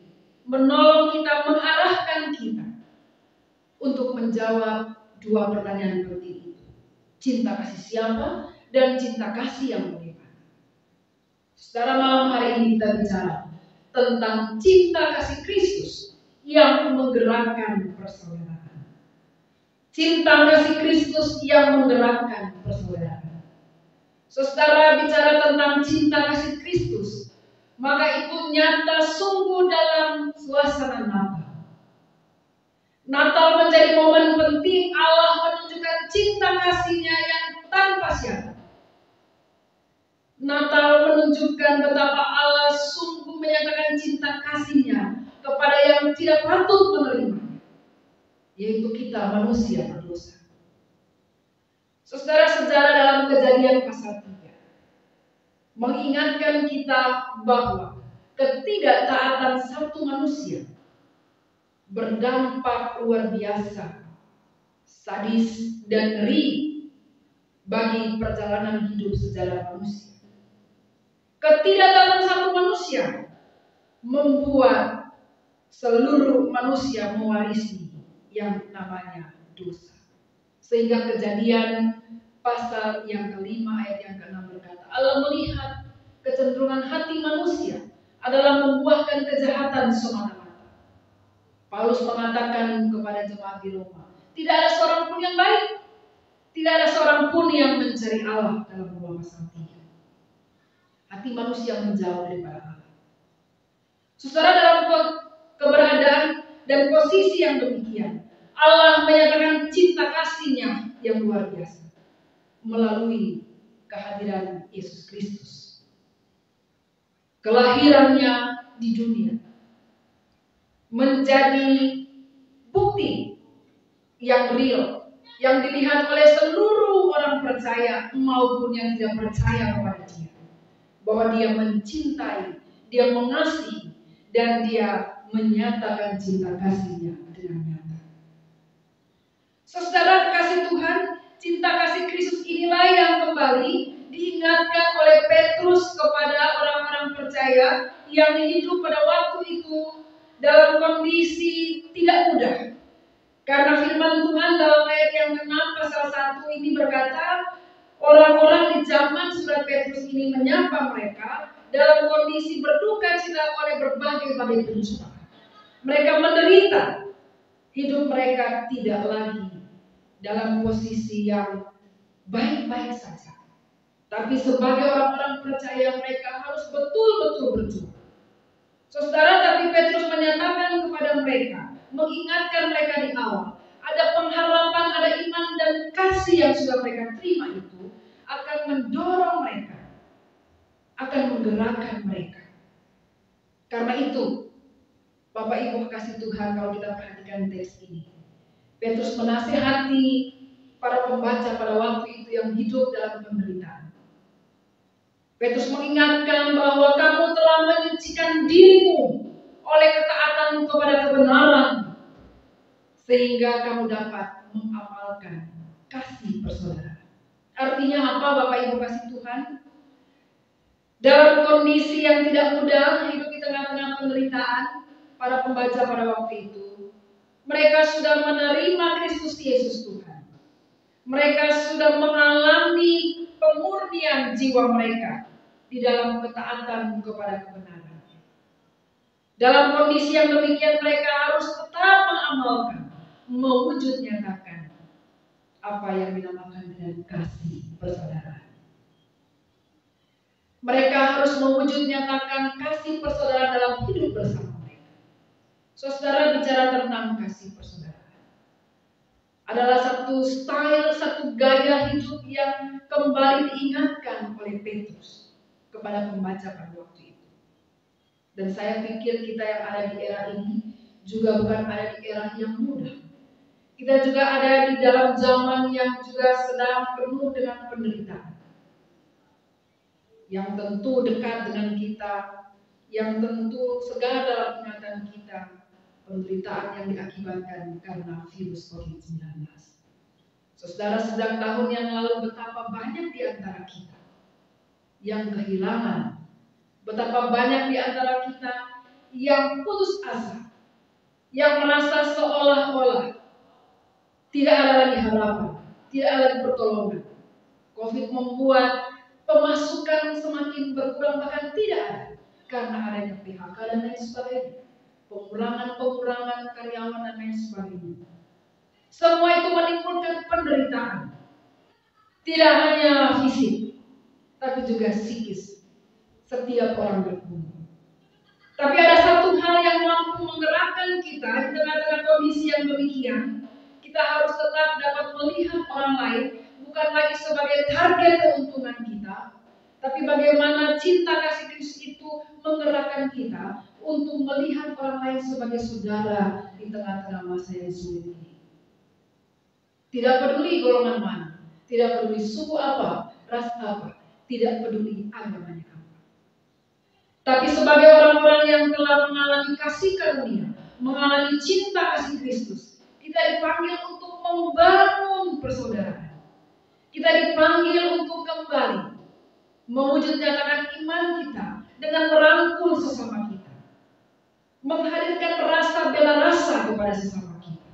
menolong kita, mengarahkan kita untuk menjawab dua pertanyaan penting itu. Cinta kasih siapa dan cinta kasih yang bagaimana. Saudara, malam hari ini kita bicara tentang cinta kasih Kristus yang menggerakkan persaudaraan. Cinta kasih Kristus yang menggerakkan persaudaraan. Saudara, bicara tentang cinta kasih Kristus, maka itu nyata sungguh dalam suasana Natal. Natal menjadi momen penting Allah menunjukkan cinta kasih-Nya yang tanpa syarat. Natal menunjukkan betapa Allah sungguh menyatakan cinta kasih-Nya kepada yang tidak patut menerima, yaitu kita manusia berdosa. Saudara, sejarah dalam Kejadian pasal 3 mengingatkan kita bahwa ketidaktaatan satu manusia berdampak luar biasa, sadis dan ngeri bagi perjalanan hidup sejarah manusia. Ketidaktaatan satu manusia membuat seluruh manusia mewarisi yang namanya dosa. Sehingga Kejadian pasal yang kelima ayat yang ke-6 berkata, Allah melihat kecenderungan hati manusia adalah membuahkan kejahatan semata-mata. Paulus mengatakan kepada jemaat di Roma, tidak ada seorang pun yang baik, tidak ada seorang pun yang mencari Allah dalam Roma pasal 3. Hati manusia menjauh daripada Allah. Saudara, dalam keberadaan dan posisi yang demikian, Allah menyatakan cinta kasih-Nya yang luar biasa melalui kehadiran Yesus Kristus. Kelahirannya di dunia menjadi bukti yang real, yang dilihat oleh seluruh orang percaya maupun yang tidak percaya kepada Dia, bahwa Dia mencintai, Dia mengasihi, dan Dia menyatakan cinta kasih-Nya dengan nyata. Saudara kasih Tuhan, cinta kasih Kristus inilah yang kembali diingatkan oleh Petrus kepada orang-orang percaya yang hidup pada waktu itu dalam kondisi tidak mudah. Karena firman Tuhan dalam ayat yang ke-6 pasal 1 ini berkata, orang-orang di zaman surat Petrus ini menyapa mereka dalam kondisi berduka cita oleh berbagai-bagai penyusupan. Mereka menderita, hidup mereka tidak lagi dalam posisi yang baik-baik saja. Tapi sebagai orang-orang percaya mereka harus betul-betul berjuang. Saudara, tapi Petrus menyatakan kepada mereka, mengingatkan mereka di awal, ada pengharapan, ada iman dan kasih yang sudah mereka terima itu akan mendorong mereka, akan menggerakkan mereka. Karena itu, Bapak Ibu kasih Tuhan, kalau kita perhatikan teks ini, Petrus menasihati para pembaca pada waktu itu yang hidup dalam penderitaan. Petrus mengingatkan bahwa kamu telah menyucikan dirimu oleh ketaatan kepada kebenaran, sehingga kamu dapat mengamalkan kasih persaudaraan. Artinya apa, Bapak Ibu kasih Tuhan? Dalam kondisi yang tidak mudah, hidup di tengah-tengah penderitaan, para pembaca pada waktu itu, mereka sudah menerima Kristus Yesus Tuhan. Mereka sudah mengalami pemurnian jiwa mereka di dalam ketaatan kepada kebenaran. Dalam kondisi yang demikian, mereka harus tetap mengamalkan, mewujud nyatakan apa yang dinamakan dengan kasih persaudaraan. Mereka harus mewujud nyatakan kasih persaudaraan dalam hidup bersama mereka. Saudara, bicara tentang kasih persaudaraan adalah satu style, satu gaya hidup yang kembali diingatkan oleh Petrus kepada pembaca pada waktu itu. Dan saya pikir kita yang ada di era ini juga bukan ada di era yang mudah. Kita juga ada di dalam zaman yang juga sedang penuh dengan penderitaan, yang tentu dekat dengan kita, yang tentu segar dalam ingatan kita, penderitaan yang diakibatkan karena virus COVID-19. Saudara, sedang tahun yang lalu betapa banyak di antara kita yang kehilangan, betapa banyak di antara kita yang putus asa, yang merasa seolah-olah tidak ada lagi harapan, tidak ada lagi pertolongan. COVID membuat pemasukan semakin berkurang, bahkan tidak ada, karena adanya PHK dan lain sebagainya, pengurangan karyawan dan lain sebagainya. Semua itu menimbulkan penderitaan, tidak hanya fisik, tapi juga psikis. Setiap orang berkumpul. Tapi ada satu hal yang mampu menggerakkan kita di tengah-tengah kondisi yang demikian. Kita harus tetap dapat melihat orang lain bukan lagi sebagai target keuntungan kita, tapi bagaimana cinta kasih Kristus itu menggerakkan kita untuk melihat orang lain sebagai saudara di tengah-tengah masa yang sulit ini. Tidak peduli golongan mana, tidak peduli suku apa, ras apa, tidak peduli agamanya apa. Tapi sebagai orang-orang yang telah mengalami kasih karunia, mengalami cinta kasih Kristus, kita dipanggil untuk membangun persaudaraan. Kita dipanggil untuk kembali mewujud nyatakan iman kita dengan merangkul sesama kita, menghadirkan rasa bela rasa kepada sesama kita.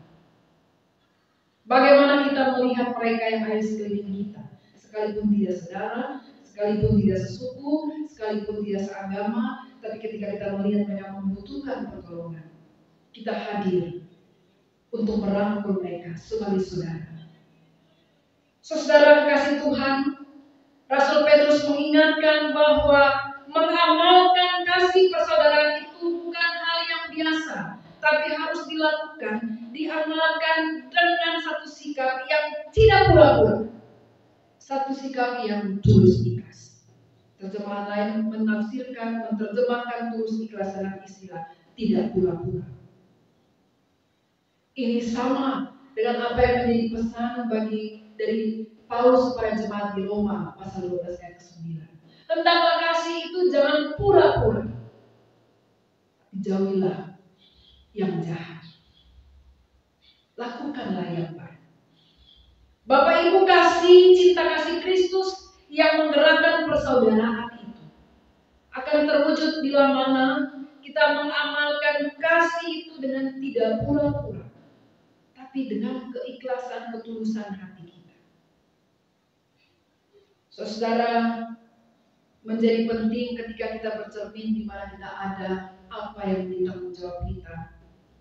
Bagaimana kita melihat mereka yang ada di sekeliling kita, sekalipun tidak saudara, sekalipun tidak sesuku, sekalipun tidak seagama, tapi ketika kita melihat mereka membutuhkan pertolongan, kita hadir untuk merangkul mereka sebagai saudara. Saudara kekasih Tuhan, Rasul Petrus mengingatkan bahwa mengamalkan kasih persaudaraan itu bukan hal yang biasa, tapi harus dilakukan, diamalkan dengan satu sikap yang tidak pura-pura. Satu satu sikap yang tulus ikhlas. Terjemahan lain menerjemahkan tulus ikhlas dengan istilah tidak pura-pura. Ini sama dengan apa yang menjadi pesan dari Paulus kepada jemaat di Roma pasal 12 ayat 9. Hendaklah kasih itu jangan pura-pura. Jauhilah yang jahat. Lakukanlah yang baik. Bapak Ibu, cinta kasih Kristus yang menggerakkan persaudaraan itu akan terwujud bila mana kita mengamalkan kasih itu dengan tidak pura-pura, tapi dengan keikhlasan ketulusan hati kita. Saudara, menjadi penting ketika kita bercermin di mana kita ada, apa yang menjadi tanggung jawab kita,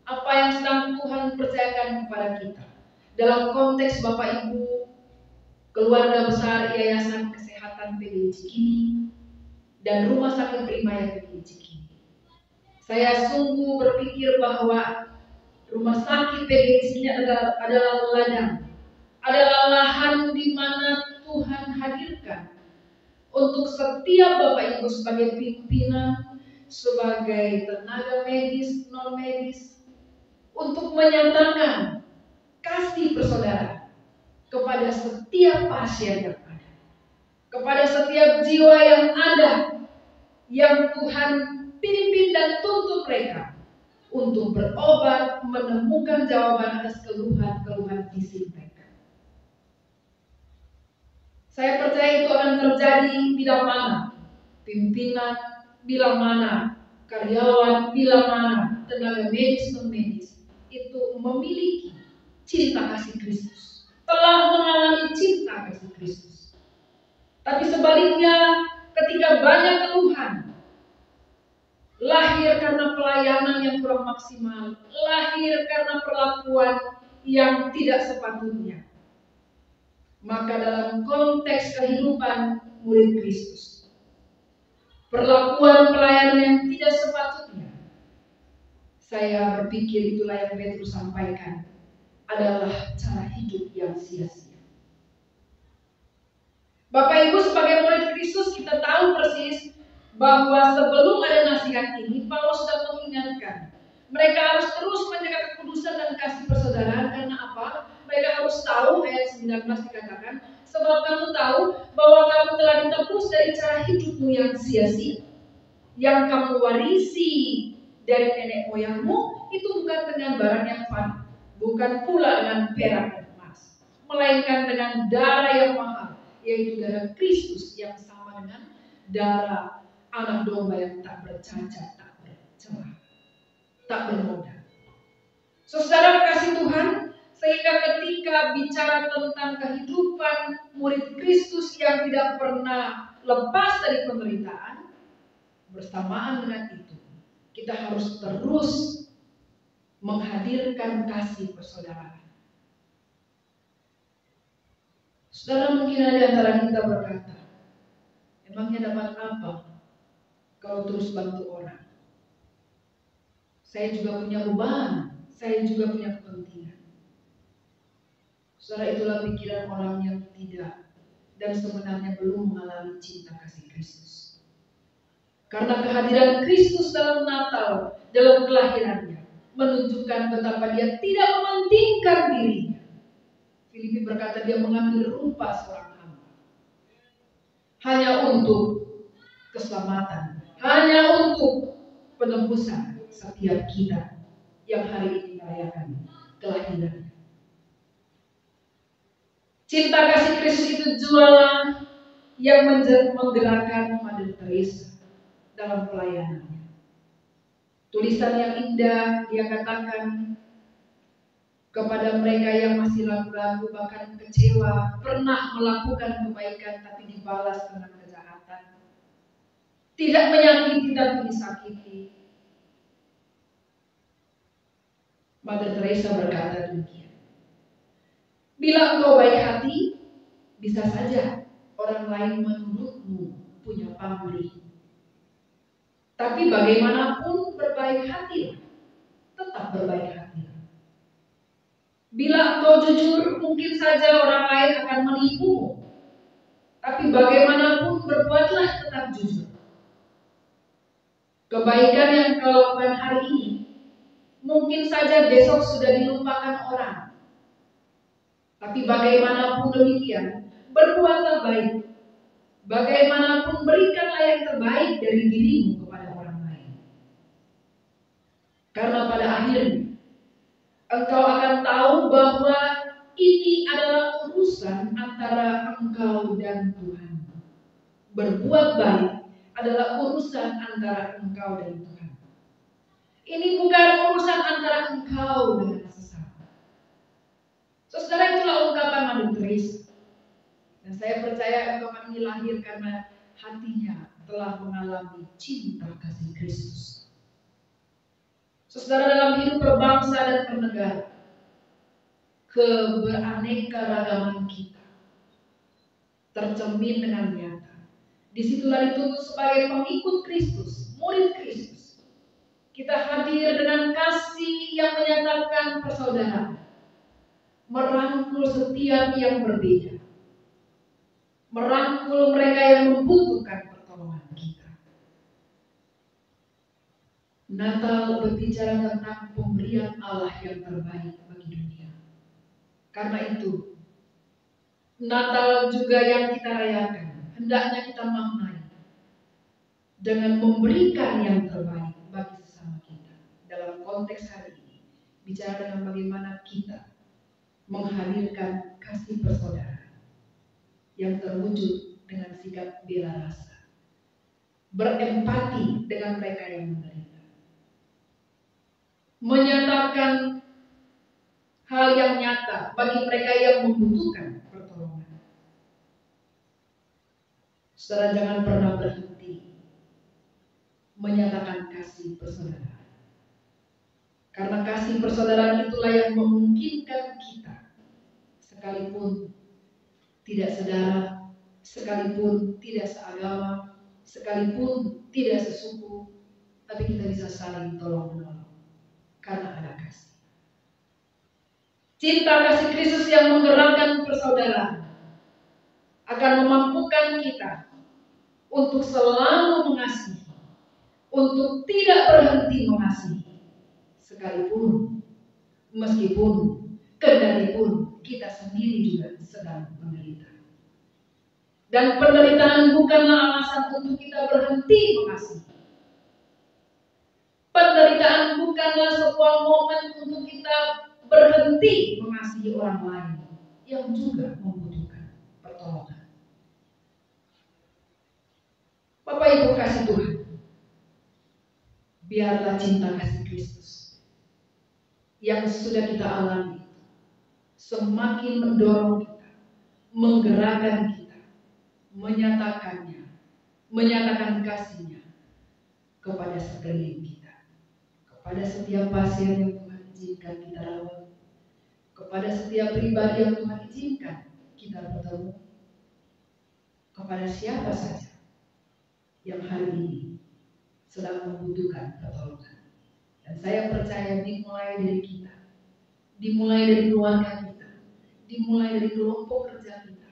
apa yang sedang Tuhan percayakan kepada kita. Dalam konteks Bapak Ibu, keluarga besar Yayasan Kesehatan PGI Cikini dan Rumah Sakit Primaya PGI Cikini, saya sungguh berpikir bahwa Rumah Sakit PGI Cikini adalah ladang, adalah lahan di mana Tuhan hadirkan untuk setiap Bapak Ibu sebagai pimpinan, sebagai tenaga medis, non medis, untuk menyatakan kasih persaudaraan kepada setiap pasien yang ada, kepada setiap jiwa yang ada, yang Tuhan pimpin dan tuntut mereka untuk berobat, menemukan jawaban atas keluhan-keluhan fisik mereka. Saya percaya itu akan terjadi bila mana pimpinan, bila mana karyawan, bila mana tenaga medis non medis itu memiliki cinta kasih Kristus, telah mengalami cinta kasih Kristus. Tapi sebaliknya, ketika banyak keluhan, lahir karena pelayanan yang kurang maksimal, lahir karena perlakuan yang tidak sepatutnya, maka dalam konteks kehidupan murid Kristus, perlakuan pelayanan yang tidak sepatutnya, saya berpikir itulah yang Petrus sampaikan, adalah cara hidup yang sia-sia. Bapak Ibu, sebagai murid Kristus kita tahu persis bahwa sebelum ada nasihat ini, Paulus sudah mengingatkan mereka harus terus menjaga kekudusan dan kasih persaudaraan. Karena apa? Mereka harus tahu, ayat 19 dikatakan, sebab kamu tahu bahwa kamu telah ditebus dari cara hidupmu yang sia-sia, yang kamu warisi dari nenek moyangmu, itu bukan dengan barang yang fana, bukan pula dengan perak dan emas, melainkan dengan darah yang mahal, yaitu darah Kristus yang sama dengan darah anak domba yang tak bercacat, tak bercelah, tak bernoda. Saudara kasih Tuhan, sehingga ketika bicara tentang kehidupan murid Kristus yang tidak pernah lepas dari penderitaan, bersamaan dengan itu kita harus terus menghadirkan kasih persaudaraan. Saudara, mungkin ada antara kita berkata, emangnya dapat apa kalau terus bantu orang? Saya juga punya beban, saya juga punya kepentingan. Saudara, itulah pikiran orang yang tidak dan sebenarnya belum mengalami cinta kasih Kristus. Karena kehadiran Kristus dalam Natal, dalam kelahirannya, menunjukkan betapa dia tidak mementingkan dirinya. Filipi berkata dia mengambil rupa seorang hamba. Hanya untuk keselamatan, hanya untuk penebusan setiap kita yang hari ini merayakan kelahirannya. Cinta kasih Kristus itu jualan yang menggerakkan Mother Teresa dalam pelayanannya. Tulisan yang indah dia katakan kepada mereka yang masih ragu-ragu bahkan kecewa, pernah melakukan kebaikan tapi dibalas dengan kejahatan, tidak menyakiti tapi disakiti. Mother Teresa berkata demikian, bila engkau baik hati, bisa saja orang lain menuduhmu punya pamrih. Tapi bagaimanapun berbaik hati, tetap berbaik hati. Bila engkau jujur, mungkin saja orang lain akan menipumu. Tapi bagaimanapun berbuatlah tetap jujur. Kebaikan yang kau lakukan hari ini mungkin saja besok sudah dilupakan orang. Tapi bagaimanapun demikian, berbuatlah baik. Bagaimanapun berikanlah yang terbaik dari dirimu kepada orang lain. Karena pada akhirnya engkau akan tahu bahwa ini adalah urusan antara engkau dan Tuhan. Berbuat baik adalah urusan antara engkau dan Tuhan. Ini bukan urusan antara engkau dengan sesama. Saudara, itulah ungkapan Mother Teresa. Dan saya percaya ungkapan ini lahir karena hatinya telah mengalami cinta kasih Kristus. Saudara, dalam hidup berbangsa dan bernegara, keberaneka-ragaman kita tercermin dengan nyata. Disitulah dituntut sebagai pengikut Kristus, murid Kristus. Kita hadir dengan kasih yang menyatakan persaudaraan, merangkul setiap yang berbeda, merangkul mereka yang membutuhkan pertolongan kita. Natal berbicara tentang pemberian Allah yang terbaik bagi dunia. Karena itu, Natal juga yang kita rayakan, hendaknya kita maknai dengan memberikan yang terbaik bagi sesama kita. Dalam konteks hari ini, bicara dengan bagaimana kita menghadirkan kasih persaudaraan yang terwujud dengan sikap bela rasa, berempati dengan mereka yang menderita, menyatakan hal yang nyata bagi mereka yang membutuhkan pertolongan. Saudara, jangan pernah berhenti menyatakan kasih persaudaraan. Karena kasih persaudaraan itulah yang memungkinkan kita, sekalipun tidak saudara, sekalipun tidak seagama, sekalipun tidak sesuku, tapi kita bisa saling tolong-menolong karena ada kasih. Cinta kasih Kristus yang menggerakkan persaudaraan akan memampukan kita untuk selalu mengasihi, untuk tidak berhenti mengasihi, sekalipun, meskipun, kendatipun kita sendiri juga sedang menderita. Dan penderitaan bukanlah alasan untuk kita berhenti mengasihi. Penderitaan bukanlah sebuah momen untuk kita berhenti mengasihi orang lain yang juga membutuhkan pertolongan. Bapak Ibu kasih Tuhan, biarlah cinta kasih Kristus yang sudah kita alami semakin mendorong kita, menggerakkan kita, menyatakan kasihnya kepada sekeliling kita, kepada setiap pasien yang Tuhan izinkan kita rawat, kepada setiap pribadi yang Tuhan izinkan kita bertemu, kepada siapa saja yang hari ini sedang membutuhkan pertolongan. Dan saya percaya dimulai dari kita, dimulai dari keluarga kita, dimulai dari kelompok kerja kita,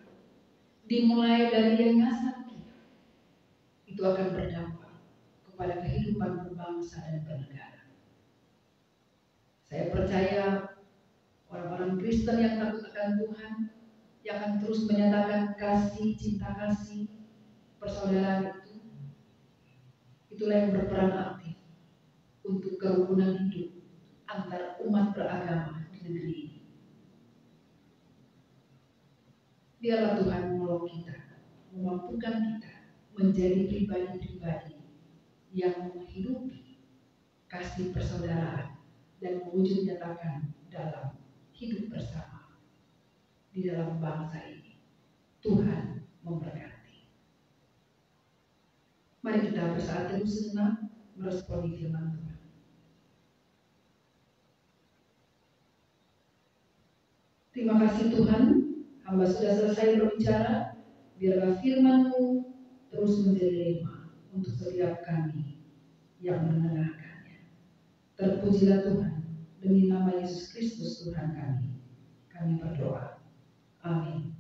dimulai dari yayasan kita, itu akan berdampak kepada kehidupan berbangsa dan bernegara. Saya percaya orang-orang Kristen yang takut akan Tuhan, yang akan terus menyatakan kasih, cinta kasih, persaudaraan itulah yang berperan aktif untuk kerukunan hidup antar umat beragama di negeri ini. Biarlah Tuhan menolong kita, memampukan kita menjadi pribadi-pribadi yang menghidupi kasih persaudaraan dan mewujud nyatakan dalam hidup bersama di dalam bangsa ini. Tuhan memberkati. Mari kita bersaat teduh sejenak meresponi firman Tuhan. Terima kasih Tuhan, hamba sudah selesai berbicara. Biarlah firman-Mu terus menjadi rema untuk setiap kami yang mendengarkannya. Terpujilah Tuhan, demi nama Yesus Kristus Tuhan kami berdoa. Amin.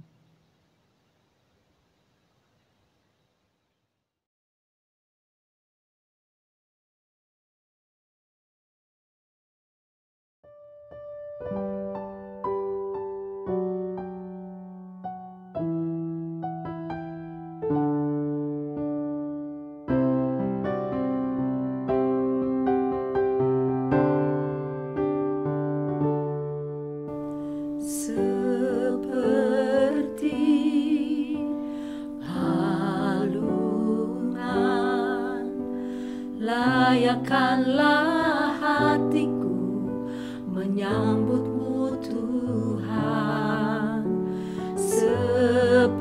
layakkanlah hatiku menyambutmu Tuhan, seperti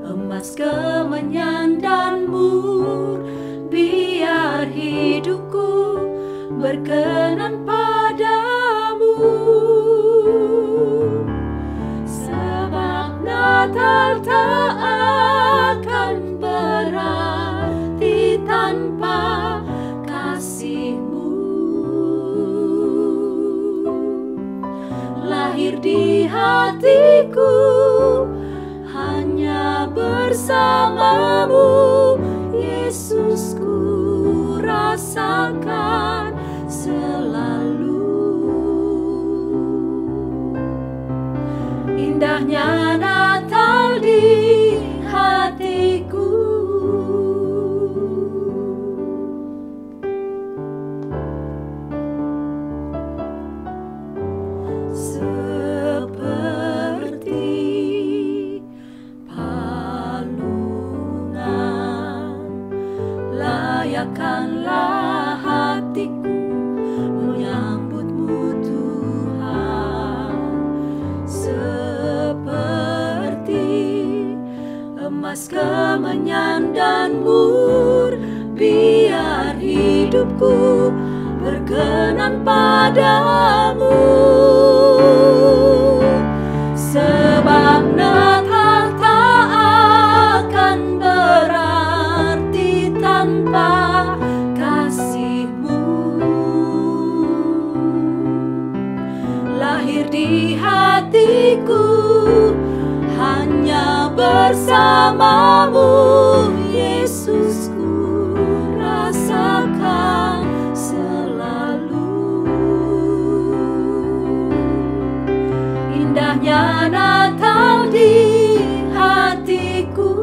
emas kemenyan dan mur, biar hidupku berkenan padamu. Sebab Natal tak akan berarti tanpa kasih-Mu. Lahir di hatiku hanya bersama-Mu, Yesus, ku rasakan selalu. Indahnya Natal di hatiku. Seperti palungan, layakkanlah hatiku menyambut-Mu Tuhan, seperti emas kemenyan dan mur, biar hidupku berkenan padamu. Sebab Natal tak akan berarti tanpa kasih-Mu. Lahir di hatiku hanya bersama-Mu, Yesus, ku rasakan selalu. Indahnya Natal di hatiku.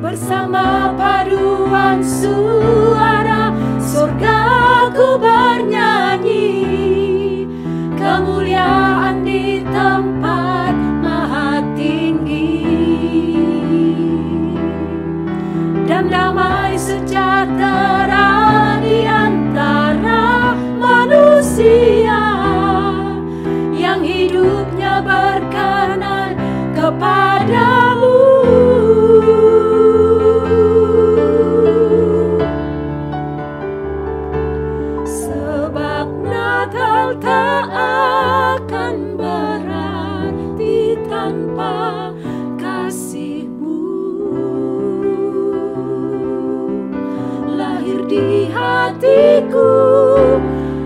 Bersama paduan suara surga ku bernyanyi, kemuliaan di tempat maha tinggi, dan damai sejahtera di antara manusia yang hidupnya berkenan kepadamu. Sebab Natal tak akan berarti tanpa kasih-Mu. Lahir di hatiku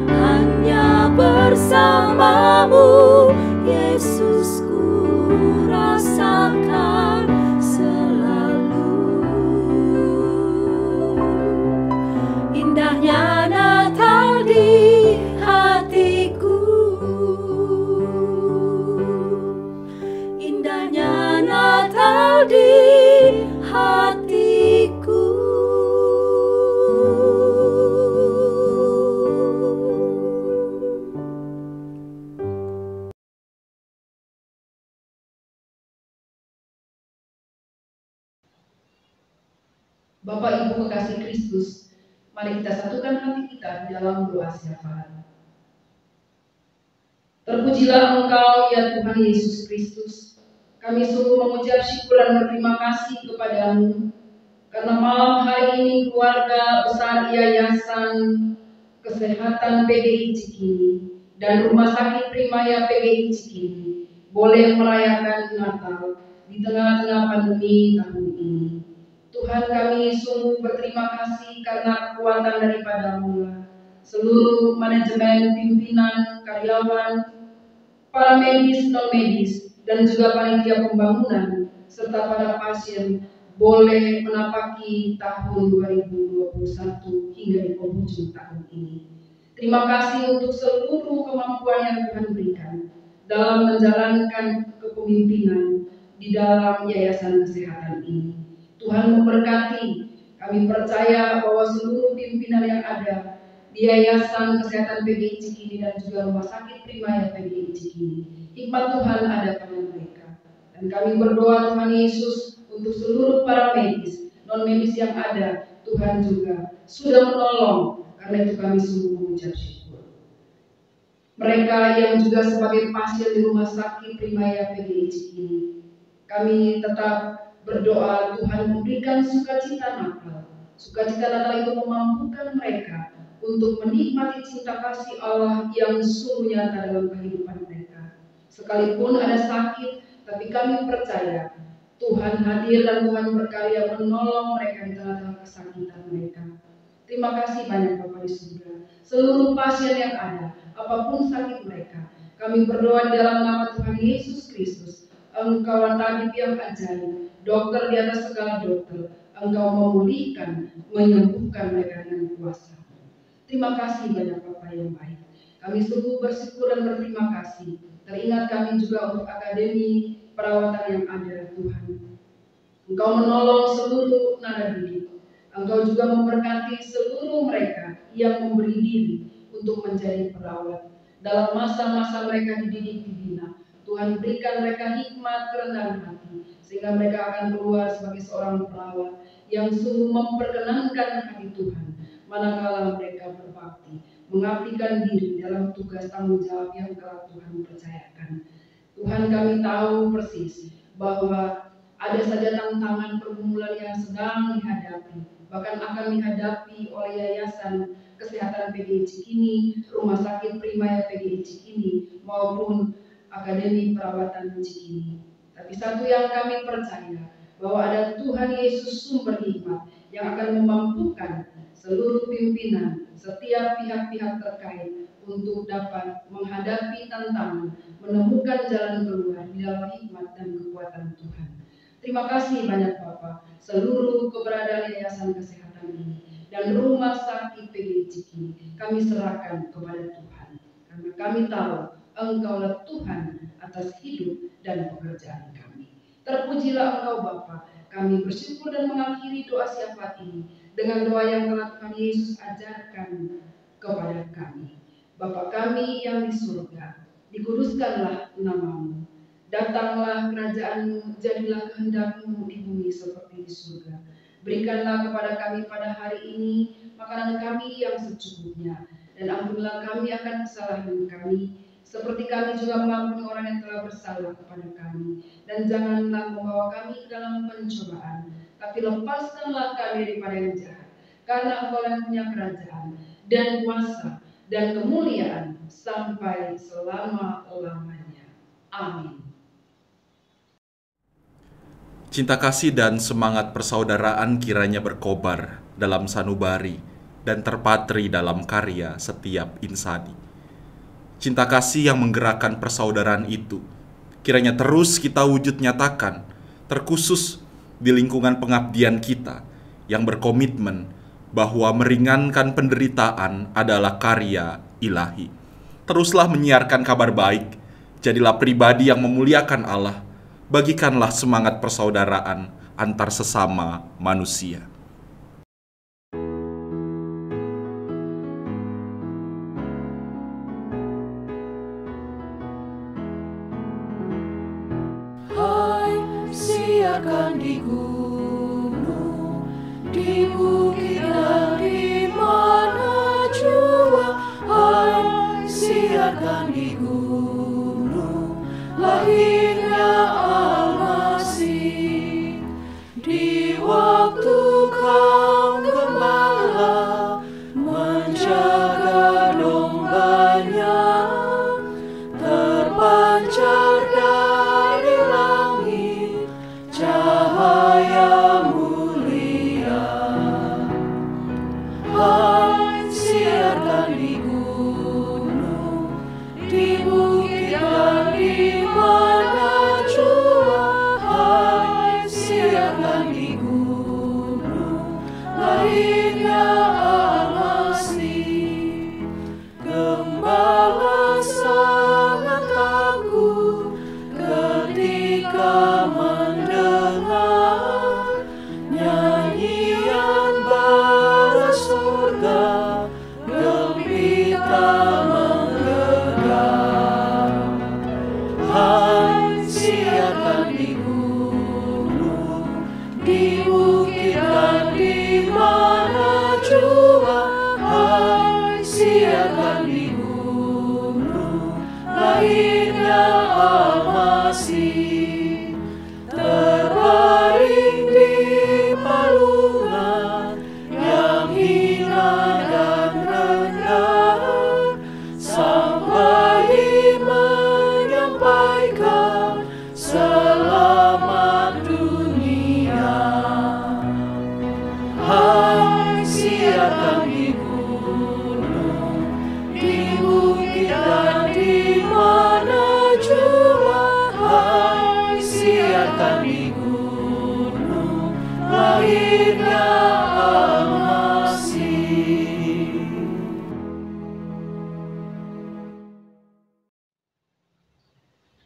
hanya bersama-Mu, Yesus, ku rasakan selalu. Indahnya Natal di hatiku. Indahnya Natal di hatiku. Bapak Ibu kekasih Kristus, mari kita satukan hati kita di dalam doa syafaat. Terpujilah Engkau ya Tuhan Yesus Kristus. Kami sungguh mengucap syukur dan berterima kasih kepadamu karena malam hari ini keluarga besar Yayasan Kesehatan PGI Cikini dan Rumah Sakit Primaya PGI Cikini boleh merayakan Natal di tengah-tengah pandemi tahun ini. Tuhan, kami sungguh berterima kasih karena kekuatan daripada-Mu. Seluruh manajemen, pimpinan, karyawan, para medis, non-medis, dan juga panitia pembangunan, serta para pasien boleh menapaki tahun 2021 hingga di penghujung tahun ini. Terima kasih untuk seluruh kemampuan yang Tuhan berikan dalam menjalankan kepemimpinan di dalam Yayasan Kesehatan ini. Tuhan memberkati, kami percaya bahwa seluruh pimpinan yang ada di Yayasan Kesehatan PGI Cikini dan juga Rumah Sakit Primaya PGI Cikini, hikmat Tuhan ada pada mereka. Dan kami berdoa Tuhan Yesus, untuk seluruh para medis, non-medis yang ada. Tuhan juga sudah menolong, karena itu kami sungguh mengucap syukur. Mereka yang juga sebagai pasien di rumah sakit Primaya PGI Cikini, kami tetap berdoa Tuhan memberikan sukacita Natal. Sukacita Natal itu memampukan mereka untuk menikmati cinta kasih Allah yang sungguh nyata dalam kehidupan mereka. Sekalipun ada sakit, tapi kami percaya Tuhan hadir dan Tuhan berkarya menolong mereka di tengah-tengah kesakitan mereka. Terima kasih banyak Bapa di surga. Seluruh pasien yang ada, apapun sakit mereka, kami berdoa di dalam nama Tuhan Yesus Kristus. Engkau tabib yang ajaib, dokter di atas segala dokter. Engkau memulihkan, menyembuhkan mereka dengan kuasa. Terima kasih banyak Bapa yang baik. Kami sungguh bersyukur dan berterima kasih. Teringat kami juga untuk akademi perawatan yang ada Tuhan. Engkau menolong seluruh tenaga didik. Engkau juga memberkati seluruh mereka yang memberi diri untuk menjadi perawat. Dalam masa-masa mereka dididik dibina, Tuhan berikan mereka hikmat kerendahan hati, sehingga mereka akan keluar sebagai seorang perawat yang sungguh memperkenankan hati Tuhan, manakala mereka berbakti, mengabdikan diri dalam tugas tanggung jawab yang telah Tuhan percayakan. Tuhan, kami tahu persis bahwa ada saja tantangan pergumulan yang sedang dihadapi, bahkan akan dihadapi oleh Yayasan Kesehatan PGI Cikini, Rumah Sakit Primaya PGI Cikini, maupun Akademi Perawatan Cikini. Tapi satu yang kami percaya, bahwa ada Tuhan Yesus sumber hikmat yang akan memampukan seluruh pimpinan, setiap pihak-pihak terkait untuk dapat menghadapi tantangan, menemukan jalan keluar di dalam hikmat dan kekuatan Tuhan. Terima kasih banyak Bapak, seluruh keberadaan Yayasan Kesehatan ini dan Rumah Sakit PGI Cikini kami serahkan kepada Tuhan, karena kami tahu Engkaulah Tuhan atas hidup dan pekerjaan kami. Terpujilah Engkau Bapa. Kami bersyukur dan mengakhiri doa syafaat ini dengan doa yang telah Tuhan Yesus ajarkan kepada kami. Bapa kami yang di surga, dikuduskanlah nama-Mu. Datanglah kerajaan-Mu, jadilah kehendak-Mu di bumi seperti di surga. Berikanlah kepada kami pada hari ini makanan kami yang secukupnya, dan ampunilah kami akan kesalahan kami, seperti kami juga mengampuni orang yang telah bersalah kepada kami. Dan janganlah membawa kami ke dalam pencobaan, tapi lepaskanlah kami daripada yang jahat. Karena Engkau yang punya kerajaan, dan kuasa, dan kemuliaan, sampai selama-lamanya. Amin. Cinta kasih dan semangat persaudaraan kiranya berkobar dalam sanubari dan terpatri dalam karya setiap insani. Cinta kasih yang menggerakkan persaudaraan itu kiranya terus kita wujud nyatakan, terkhusus di lingkungan pengabdian kita yang berkomitmen bahwa meringankan penderitaan adalah karya ilahi. Teruslah menyiarkan kabar baik, jadilah pribadi yang memuliakan Allah, bagikanlah semangat persaudaraan antar sesama manusia. Siarkan di gunung, di bukit dan di mana jua. Hai, siarkan di gunung, lahirnya Al-Masih. Di waktu kaum gembala menjaga dombanya, terpancar dari langit cahaya mulia. Hai, siarkan di gunung, di bukit dan di mana dari gunung lahirnya Al-Masih.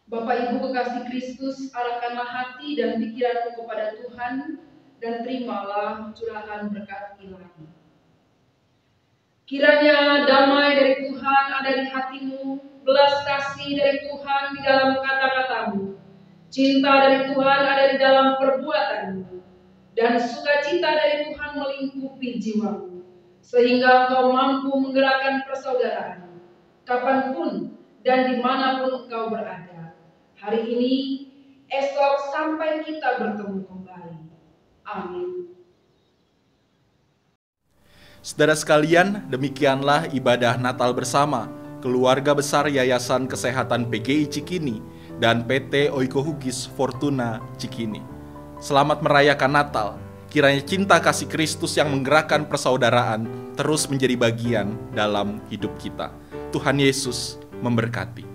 Bapak Ibu kekasih Kristus, arahkanlah hati dan pikiranmu kepada Tuhan dan terimalah curahan berkat ilahi. Kiranya damai dari Tuhan ada di hatimu, belas kasih dari Tuhan di dalam kata-katamu, cinta dari Tuhan ada di dalam perbuatanmu, dan sukacita dari Tuhan melingkupi jiwamu, sehingga engkau mampu menggerakkan persaudaraan, kapanpun dan dimanapun engkau berada. Hari ini, esok, sampai kita bertemu kembali. Amin. Saudara sekalian, demikianlah ibadah Natal bersama keluarga besar Yayasan Kesehatan PGI Cikini dan PT Oiko Hugis Fortuna Cikini. Selamat merayakan Natal. Kiranya cinta kasih Kristus yang menggerakkan persaudaraan terus menjadi bagian dalam hidup kita. Tuhan Yesus memberkati.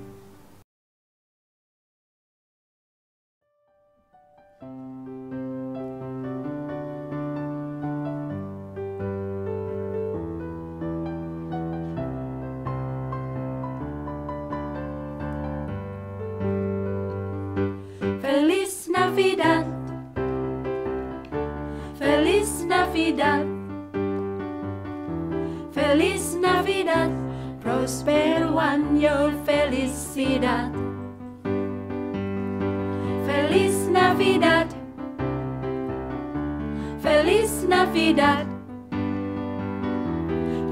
Feliz Navidad, Feliz Navidad, Feliz Navidad, prospero año, felicidad. Feliz Navidad, Feliz Navidad,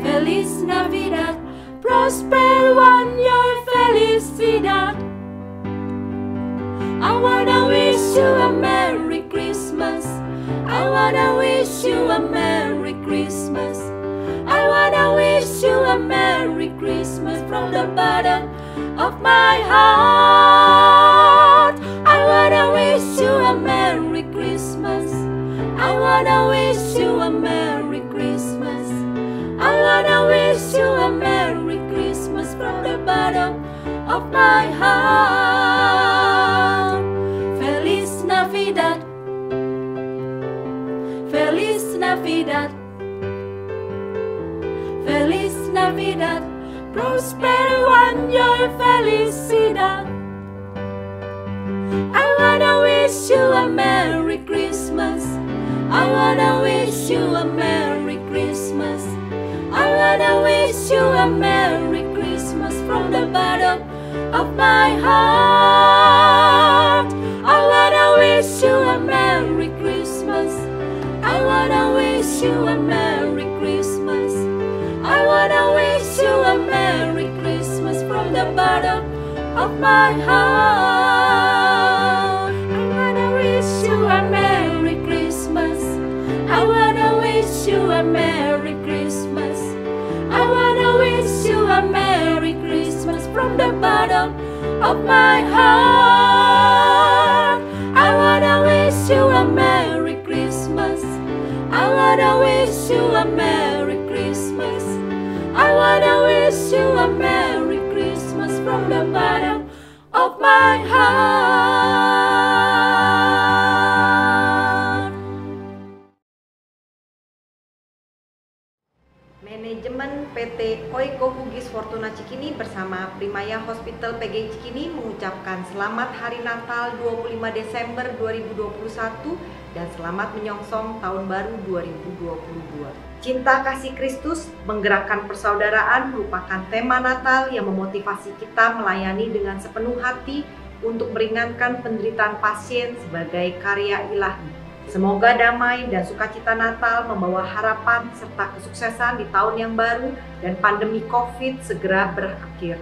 Feliz Navidad, prospero año, felicidad. I wanna wish you a Merry Christmas. I wanna wish you a Merry Christmas. I wanna wish you a Merry Christmas from the bottom of my heart. I wanna wish you a Merry Christmas. I wanna wish you a Merry Christmas. I wanna wish you a Merry Christmas from the bottom of my heart. Feliz Navidad, Feliz Navidad, Feliz Navidad, prospero año, felicidad. I wanna wish you a Merry Christmas. I wanna wish you a Merry Christmas. I wanna wish you a Merry Christmas from the bottom of my heart. I wanna wish you a Merry Christmas. I wanna wish you a Merry Christmas. I wanna wish you a Merry Christmas from the bottom of my heart. I wanna wish you a Merry Christmas. I wanna wish you a Merry Christmas. I wanna wish you a Merry Christmas from the bottom of my heart. I wanna wish you a Merry Christmas. I wanna wish you a Merry Christmas. I wanna wish you a Merry Christmas from the bottom of my heart. Manajemen PT Oiko Hugis Fortuna Cikini bersama Primaya Hospital PGI Cikini mengucapkan selamat Hari Natal 25 Desember 2021 dan selamat menyongsong Tahun Baru 2022. Cinta kasih Kristus menggerakkan persaudaraan merupakan tema Natal yang memotivasi kita melayani dengan sepenuh hati untuk meringankan penderitaan pasien sebagai karya ilahi. Semoga damai dan sukacita Natal membawa harapan serta kesuksesan di tahun yang baru dan pandemi COVID segera berakhir.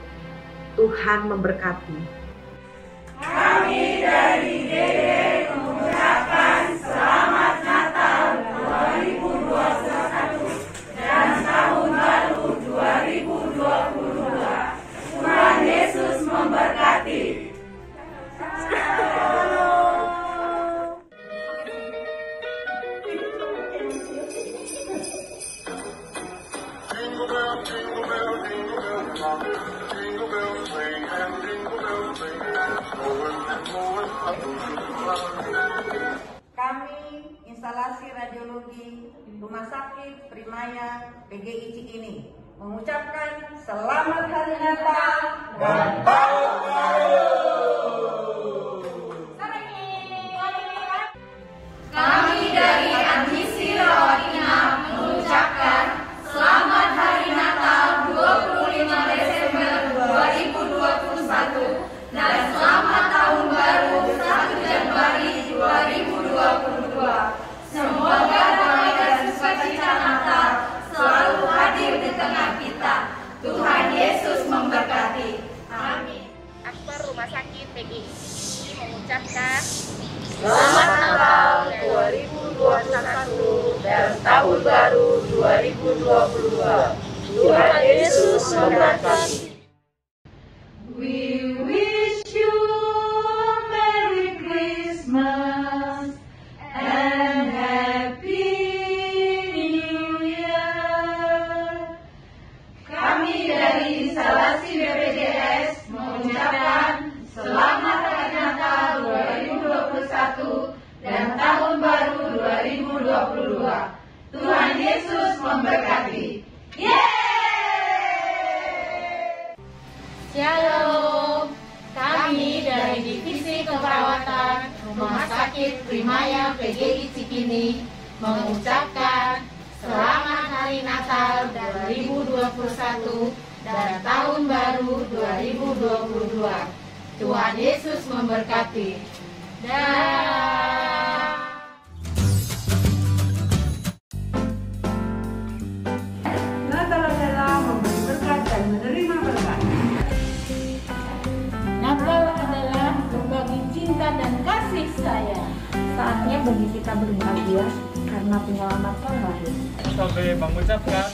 Tuhan memberkati. Kami dari DD mengucapkan selamat Natal 2021 dan Tahun Baru 2022. Tuhan Yesus memberkati. Jingle bell, jingle bell, jingle bell rock. Jingle bells swing and jingle bells ring. Going and going up through the clouds. instalasi radiologi Rumah Sakit Primaya PGI Cikini mengucapkan Selamat Hari Natal dan Tahun Baru. Kami dari Admisi Rawat Inap mengucapkan Selamat Hari Natal 25 Desember 2021 dan Selamat Tahun Baru 1 Januari 2022. Semoga damai dan sukacita Natal selalu hadir di tengah kita. Tuhan Yesus memberkati. Amin. Akbar Rumah Sakit PGI mengucapkan Selamat Natal 2021 dan Tahun Baru 2022. Tuhan Yesus memberkati. We wish you a Merry Christmas and Happy New Year. Kami dari instalasi BPJS mengucapkan Selamat Hari Natal 2021 dan Tahun Baru 2022. Tuhan Yesus memberkati. Shalom. Kami dari Divisi Keperawatan Rumah Sakit Primaya PGI Cikini mengucapkan Selamat Hari Natal 2021 dan Tahun Baru 2022. Tuhan Yesus memberkati. Natal adalah memberi berkat dan menerima berkat. Natal adalah berbagi cinta dan kasih sayang. Saatnya bagi kita berbahagia karena penyelamat telah lahir. Sampai mengucapkan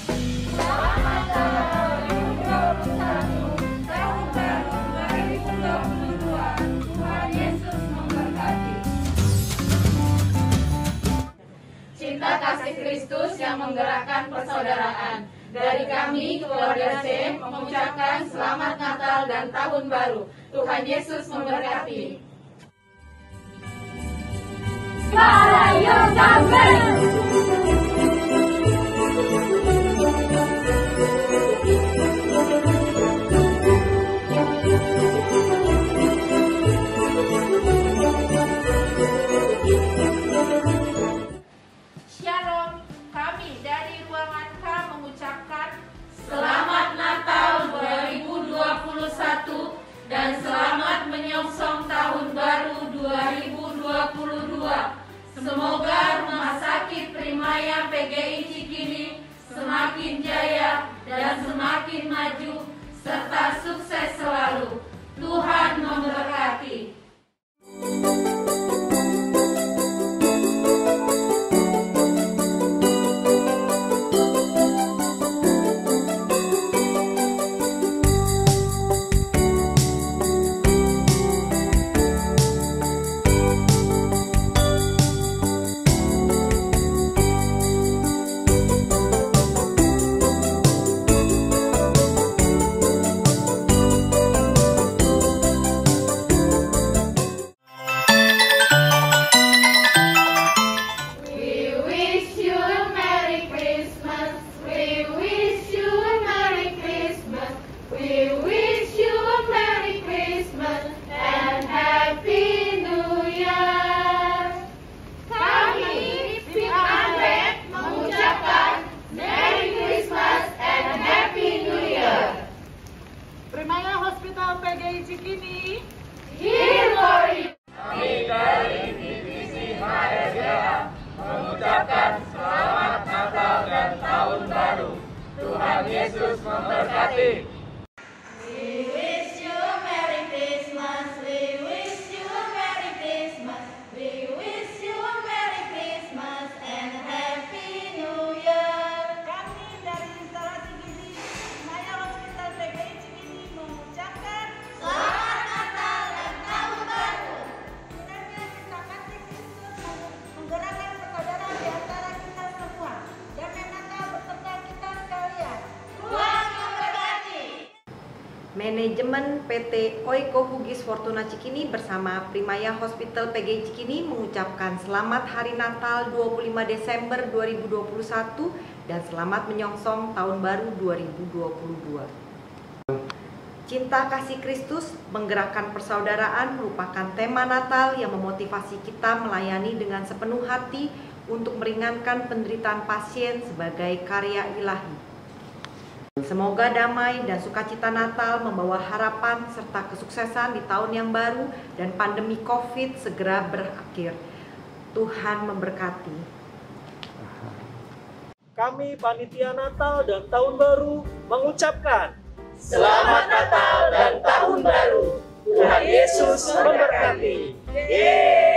Selamat Natal 2021, Tahun Baru 2022. Tuhan Yesus memberkati. Cinta kasih Kristus yang menggerakkan persaudaraan. Dari kami, keluarga C, mengucapkan Selamat Natal dan Tahun Baru. Tuhan Yesus memberkati. Ayo sampai. Shalom, kami dari ruangan K mengucapkan Selamat Natal 2021 dan selamat menyongsong Tahun Baru 2022. Semoga Rumah Sakit Primaya PGI Cikini semakin jaya dan semakin maju serta sukses selalu. Tuhan memberkati. Tuhan memberkati. Manajemen PT Oiko Hugis Fortuna Cikini bersama Primaya Hospital PGI Cikini mengucapkan selamat Hari Natal 25 Desember 2021 dan selamat menyongsong Tahun Baru 2022. Cinta kasih Kristus menggerakkan persaudaraan merupakan tema Natal yang memotivasi kita melayani dengan sepenuh hati untuk meringankan penderitaan pasien sebagai karya ilahi. Semoga damai dan sukacita Natal membawa harapan serta kesuksesan di tahun yang baru dan pandemi COVID segera berakhir. Tuhan memberkati. Kami Panitia Natal dan Tahun Baru mengucapkan Selamat Natal dan Tahun Baru. Tuhan Yesus memberkati. Yeay!